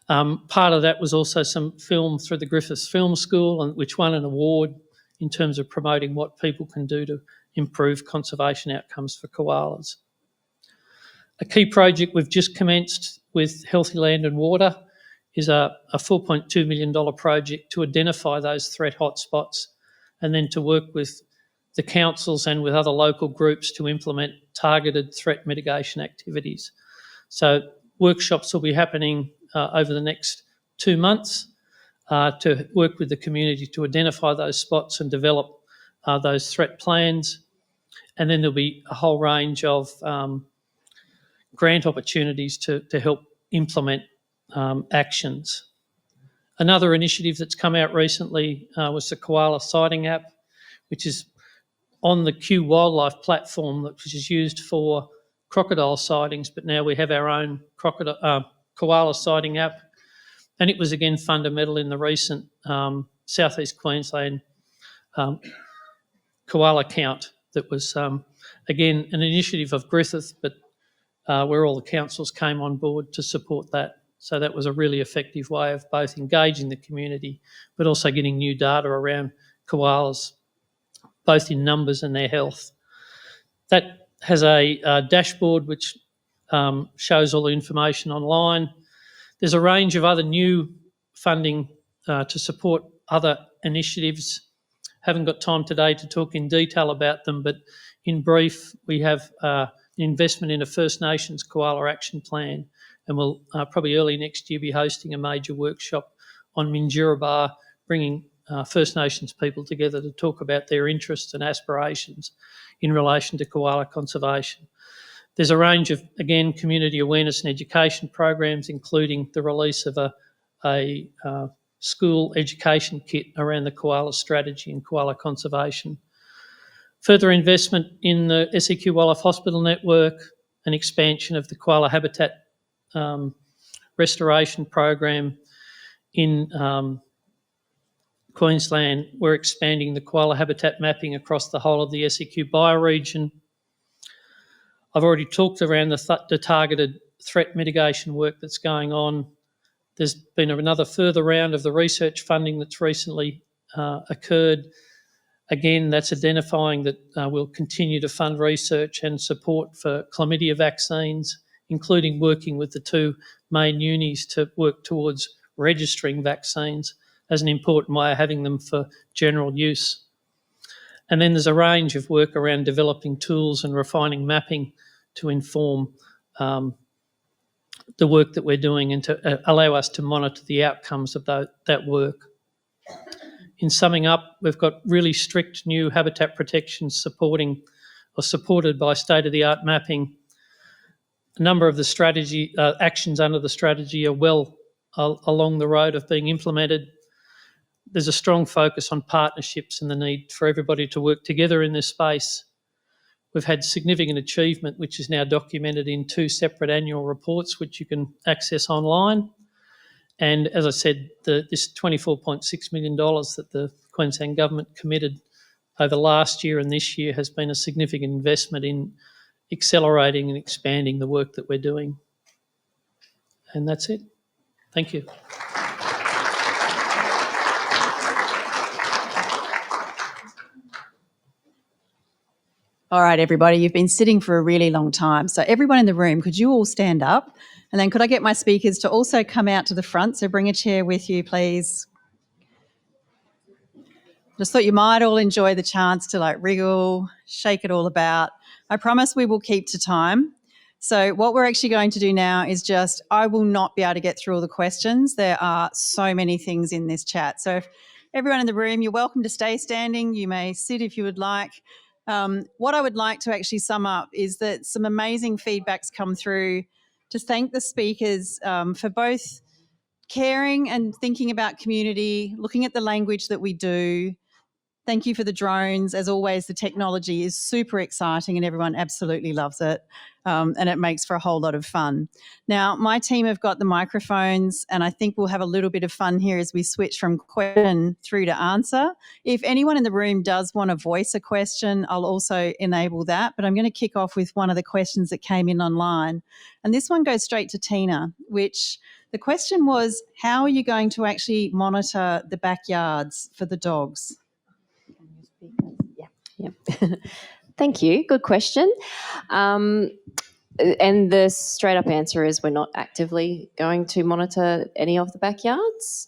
Part of that was also some film through the Griffiths Film School, which won an award in terms of promoting what people can do to improve conservation outcomes for koalas. A key project we've just commenced with Healthy Land and Water is a $4.2 million project to identify those threat hotspots and then to work with the councils and with other local groups to implement targeted threat mitigation activities. So workshops will be happening over the next 2 months to work with the community to identify those spots and develop those threat plans. And then there'll be a whole range of grant opportunities to help implement actions. Another initiative that's come out recently was the Koala Sighting app, which is on the Q Wildlife platform, which is used for crocodile sightings, but now we have our own koala sighting app. And it was again fundamental in the recent South East Queensland koala count that was, again, an initiative of Griffith, but where all the councils came on board to support that. So that was a really effective way of both engaging the community, but also getting new data around koalas, both in numbers and their health. That has a dashboard which shows all the information online. There's a range of other new funding to support other initiatives. Haven't got time today to talk in detail about them, but in brief, we have an investment in a First Nations Koala Action Plan, and we'll probably early next year be hosting a major workshop on Minjurrabaa, bringing First Nations people together to talk about their interests and aspirations in relation to koala conservation. There's a range of, again, community awareness and education programs, including the release of a school education kit around the koala strategy and koala conservation. Further investment in the SEQ Wildlife Hospital network, an expansion of the koala habitat restoration program in Queensland. We're expanding the koala habitat mapping across the whole of the SEQ bioregion. I've already talked around the targeted threat mitigation work that's going on. There's been another further round of the research funding that's recently occurred. Again, that's identifying that we'll continue to fund research and support for chlamydia vaccines, including working with the 2 main unis to work towards registering vaccines as an important way of having them for general use. And then there's a range of work around developing tools and refining mapping to inform the work that we're doing and to allow us to monitor the outcomes of that work. In summing up, we've got really strict new habitat protections supported by state-of-the-art mapping. A number of the strategy actions under the strategy are well along the road of being implemented. There's a strong focus on partnerships and the need for everybody to work together in this space. We've had significant achievement, which is now documented in 2 separate annual reports, which you can access online. And as I said, this $24.6 million that the Queensland Government committed over last year and this year has been a significant investment in accelerating and expanding the work that we're doing. And that's it. Thank you. All right, everybody, you've been sitting for a really long time. So everyone in the room, could you all stand up? And then could I get my speakers to also come out to the front? So bring a chair with you, please. Just thought you might all enjoy the chance to like wriggle, shake it all about. I promise we will keep to time. So what we're actually going to do now is just, I will not be able to get through all the questions. There are so many things in this chat. So if everyone in the room, you're welcome to stay standing. You may sit if you would like. What I would like to actually sum up is that some amazing feedback's come through to thank the speakers for both caring and thinking about community, looking at the language that we do. Thank you for the drones. As always, the technology is super exciting and everyone absolutely loves it. And it makes for a whole lot of fun. Now, my team have got the microphones and I think we'll have a little bit of fun here as we switch from question through to answer. If anyone in the room does want to voice a question, I'll also enable that. But I'm going to kick off with one of the questions that came in online. And this one goes straight to Tina, which the question was, how are you going to actually monitor the backyards for the dogs? Thank you. Good question. And the straight up answer is we're not actively going to monitor any of the backyards.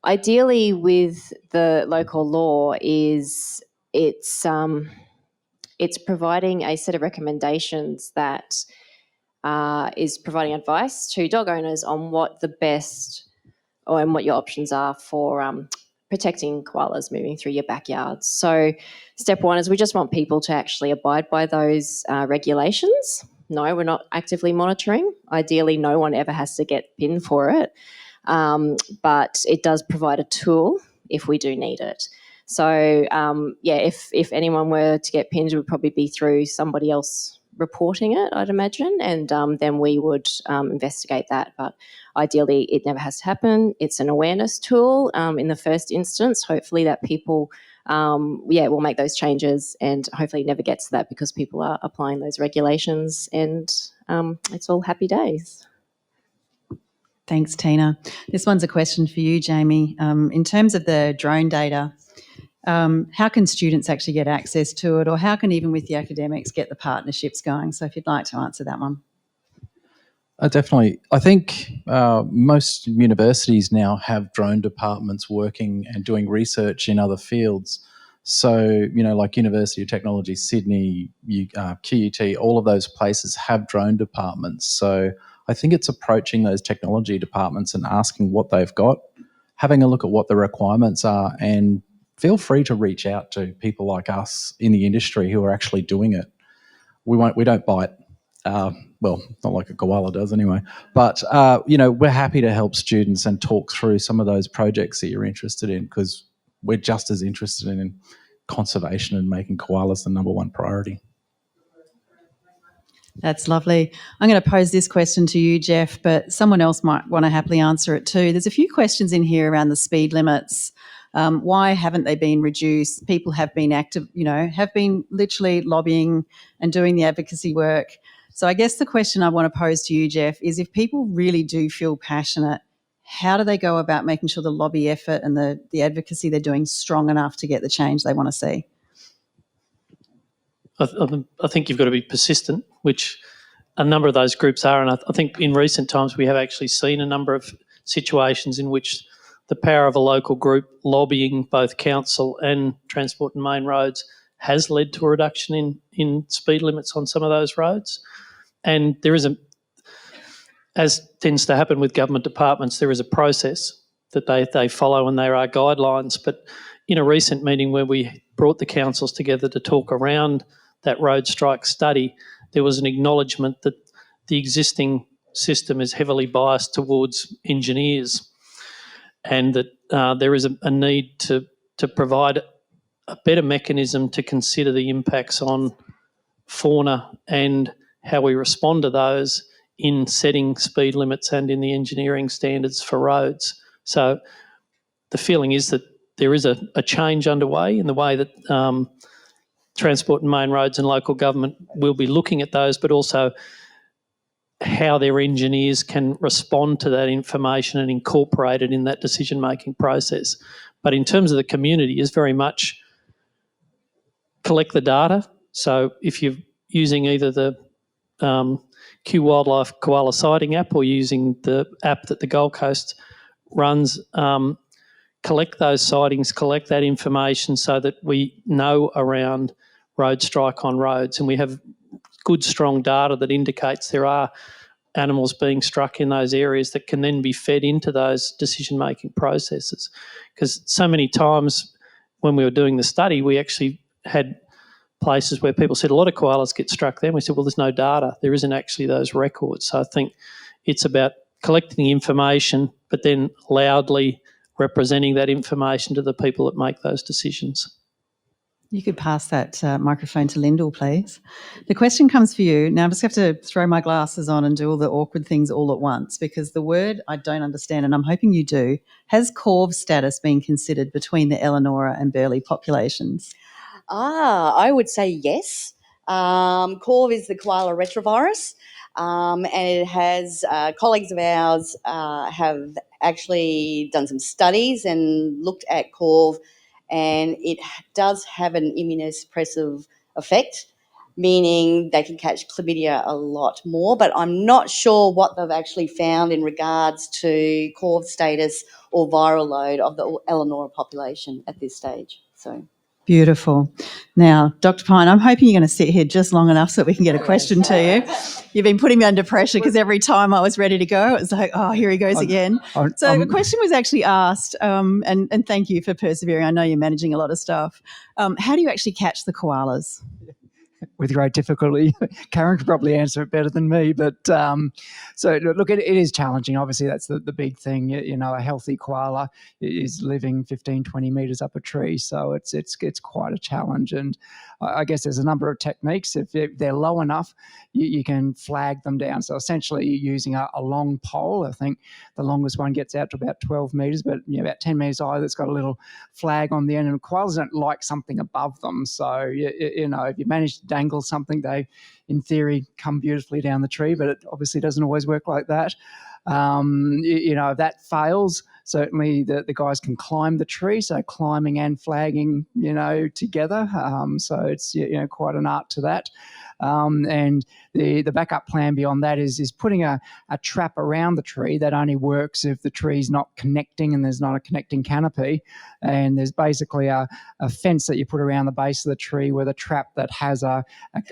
Ideally, with the local law, it's providing a set of recommendations that is providing advice to dog owners on what the best and what your options are for protecting koalas moving through your backyards. So step one is we just want people to actually abide by those regulations. No, we're not actively monitoring. Ideally, no one ever has to get pinned for it. But it does provide a tool if we do need it. So, if anyone were to get pinned, it would probably be through somebody else reporting it, I'd imagine, and then we would investigate that. But ideally, it never has to happen. It's an awareness tool in the first instance. Hopefully that people, will make those changes and hopefully it never gets to that because people are applying those regulations and it's all happy days. Thanks, Tina. This one's a question for you, Jamie. In terms of the drone data, how can students actually get access to it, or how can even with the academics get the partnerships going? So if you'd like to answer that one. Definitely. I think most universities now have drone departments working and doing research in other fields. So, like University of Technology Sydney, QUT, all of those places have drone departments. So I think it's approaching those technology departments and asking what they've got, having a look at what the requirements are, and feel free to reach out to people like us in the industry who are actually doing it. We don't bite. Well, not like a koala does anyway. But, we're happy to help students and talk through some of those projects that you're interested in, because we're just as interested in conservation and making koalas the number one priority. That's lovely. I'm going to pose this question to you, Jeff, but someone else might want to happily answer it too. There's a few questions in here around the speed limits. Why haven't they been reduced? People have been active, have been literally lobbying and doing the advocacy work. So I guess the question I want to pose to you, Jeff, is if people really do feel passionate, how do they go about making sure the lobby effort and the advocacy they're doing is strong enough to get the change they want to see? I think you've got to be persistent, which a number of those groups are. And I think in recent times we have actually seen a number of situations in which the power of a local group lobbying both council and Transport and Main Roads has led to a reduction in speed limits on some of those roads. And there is as tends to happen with government departments, there is a process that they follow and there are guidelines. But in a recent meeting where we brought the councils together to talk around that road strike study, there was an acknowledgement that the existing system is heavily biased towards engineers, and that there is a need to provide a better mechanism to consider the impacts on fauna and how we respond to those in setting speed limits and in the engineering standards for roads. So the feeling is that there is a change underway in the way that Transport and Main Roads and local government will be looking at those, but also how their engineers can respond to that information and incorporate it in that decision-making process. But in terms of the community, is very much collect the data. So if you're using either the Q Wildlife Koala Sighting app or using the app that the Gold Coast runs, collect those sightings, collect that information so that we know around road strike on roads, and we have good, strong data that indicates there are animals being struck in those areas that can then be fed into those decision-making processes. Because so many times when we were doing the study, we actually had places where people said a lot of koalas get struck there. We said, well, there's no data. There isn't actually those records. So I think it's about collecting the information, but then loudly representing that information to the people that make those decisions. You could pass that microphone to Lyndall, please. The question comes for you. Now, I just have to throw my glasses on and do all the awkward things all at once because the word I don't understand, and I'm hoping you do. Has corv status been considered between the Elanora and Burleigh populations? I would say yes. Corv is the koala retrovirus, and it has colleagues of ours have actually done some studies and looked at corv, and it does have an immunosuppressive effect, meaning they can catch chlamydia a lot more. But I'm not sure what they've actually found in regards to corv status or viral load of the Elanora population at this stage. So. Beautiful. Now, Dr. Pine, I'm hoping you're going to sit here just long enough so that we can get a question to you. You've been putting me under pressure because every time I was ready to go, it was like, oh, here he goes again. So the question was actually asked, and thank you for persevering. I know you're managing a lot of stuff. How do you actually catch the koalas? With great difficulty. Karen could probably answer it better than me. But so, look, it is challenging. Obviously, that's the big thing. You know, a healthy koala is living 15, 20 metres up a tree. So it's quite a challenge. And I guess there's a number of techniques. If they're low enough, you can flag them down. So essentially, you're using a long pole. I think the longest one gets out to about 12 metres, but about 10 metres high that's got a little flag on the end. And koalas don't like something above them. So, you know, if you manage to dangle something, they, in theory, come beautifully down the tree, but it obviously doesn't always work like that. You know, if that fails, certainly the guys can climb the tree, so climbing and flagging, you know, together. So it's, you know, quite an art to that. And the backup plan beyond that is putting a trap around the tree that only works if the tree's not connecting and there's not a connecting canopy. And there's basically a fence that you put around the base of the tree with a trap that has a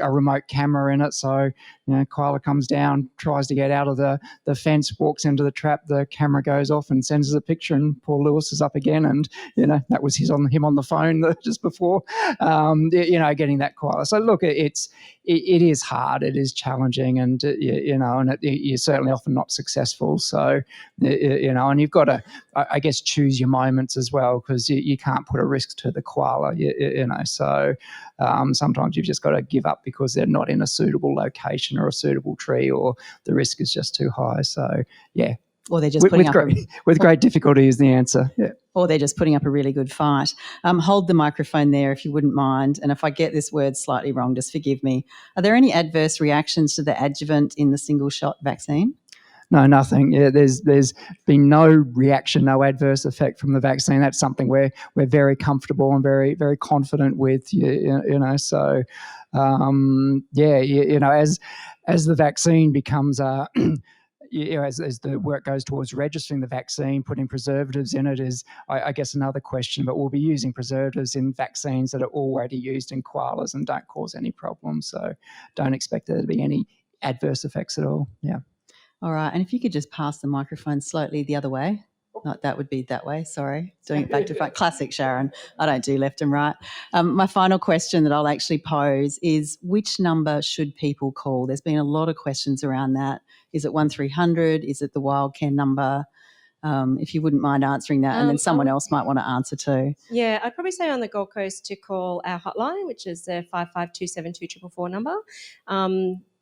remote camera in it. So, you know, koala comes down, tries to get out of the fence, walks into the trap, the camera goes off and sends us a picture, and poor Lewis is up again. And, you know, that was him on the phone just before, you know, getting that koala. So, look, it is hard, it is challenging, and you know, and you're certainly often not successful. So, you know, and you've got to, I guess, choose your moments as well, because you can't put a risk to the koala. You know, so sometimes you've just got to give up because they're not in a suitable location or a suitable tree, or the risk is just too high. So, yeah. Or they're just putting with great difficulty is the answer. Yeah. Or they're just putting up a really good fight. Hold the microphone there if you wouldn't mind. And if I get this word slightly wrong, just forgive me. Are there any adverse reactions to the adjuvant in the single-shot vaccine? No, nothing. Yeah, there's been no reaction, no adverse effect from the vaccine. That's something we're very comfortable and very, very confident with. You know, so yeah, you know, as the vaccine becomes you know, as the work goes towards registering the vaccine, putting preservatives in it is, I guess, another question. But we'll be using preservatives in vaccines that are already used in koalas and don't cause any problems. So don't expect there to be any adverse effects at all. Yeah. All right. And if you could just pass the microphone slightly the other way. Not that would be that way, sorry. Doing it back to front. Classic, Sharon. I don't do left and right. My final question that I'll actually pose is, which number should people call? There's been a lot of questions around that. Is it 1300? Is it the wildcare number? If you wouldn't mind answering that, and then someone else might want to answer too. Yeah, I'd probably say on the Gold Coast to call our hotline, which is the 55272444 number.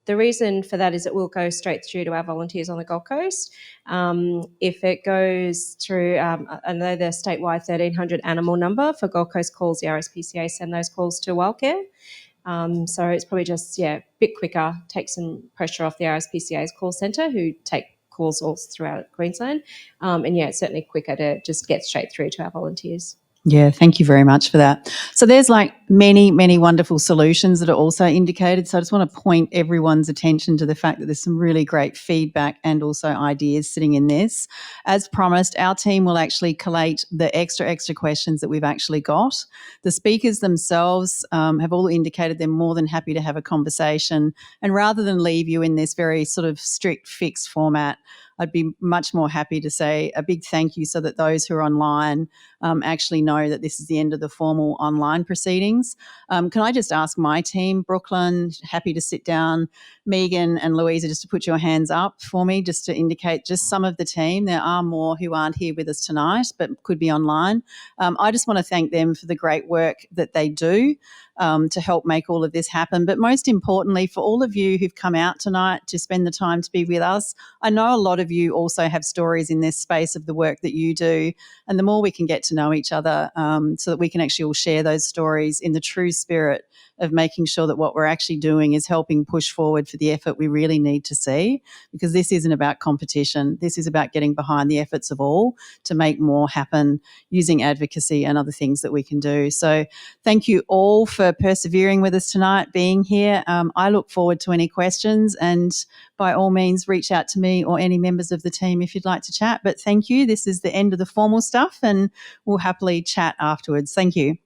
The reason for that is it will go straight through to our volunteers on the Gold Coast. If it goes through, I know the statewide 1300 animal number for Gold Coast calls, the RSPCA send those calls to Wildcare. So it's probably just, a bit quicker, take some pressure off the RSPCA's call centre who take calls all throughout Queensland. And it's certainly quicker to just get straight through to our volunteers. Yeah, thank you very much for that. So there's like many, many wonderful solutions that are also indicated. So I just want to point everyone's attention to the fact that there's some really great feedback and also ideas sitting in this. As promised, our team will actually collate the extra questions that we've actually got. The speakers themselves have all indicated they're more than happy to have a conversation. And rather than leave you in this very sort of strict fixed format, I'd be much more happy to say a big thank you so that those who are online actually know that this is the end of the formal online proceedings. Can I just ask my team, Brooklyn, happy to sit down, Megan and Louisa, just to put your hands up for me, just to indicate just some of the team. There are more who aren't here with us tonight, but could be online. I just want to thank them for the great work that they do to help make all of this happen. But most importantly, for all of you who've come out tonight to spend the time to be with us, I know a lot of you also have stories in this space of the work that you do. And the more we can get to know each other so that we can actually all share those stories in the true spirit of making sure that what we're actually doing is helping push forward for the effort we really need to see, because this isn't about competition. This is about getting behind the efforts of all to make more happen using advocacy and other things that we can do. So thank you all for persevering with us tonight, being here. I look forward to any questions, and by all means reach out to me or any members of the team if you'd like to chat. But thank you. This is the end of the formal stuff and we'll happily chat afterwards. Thank you.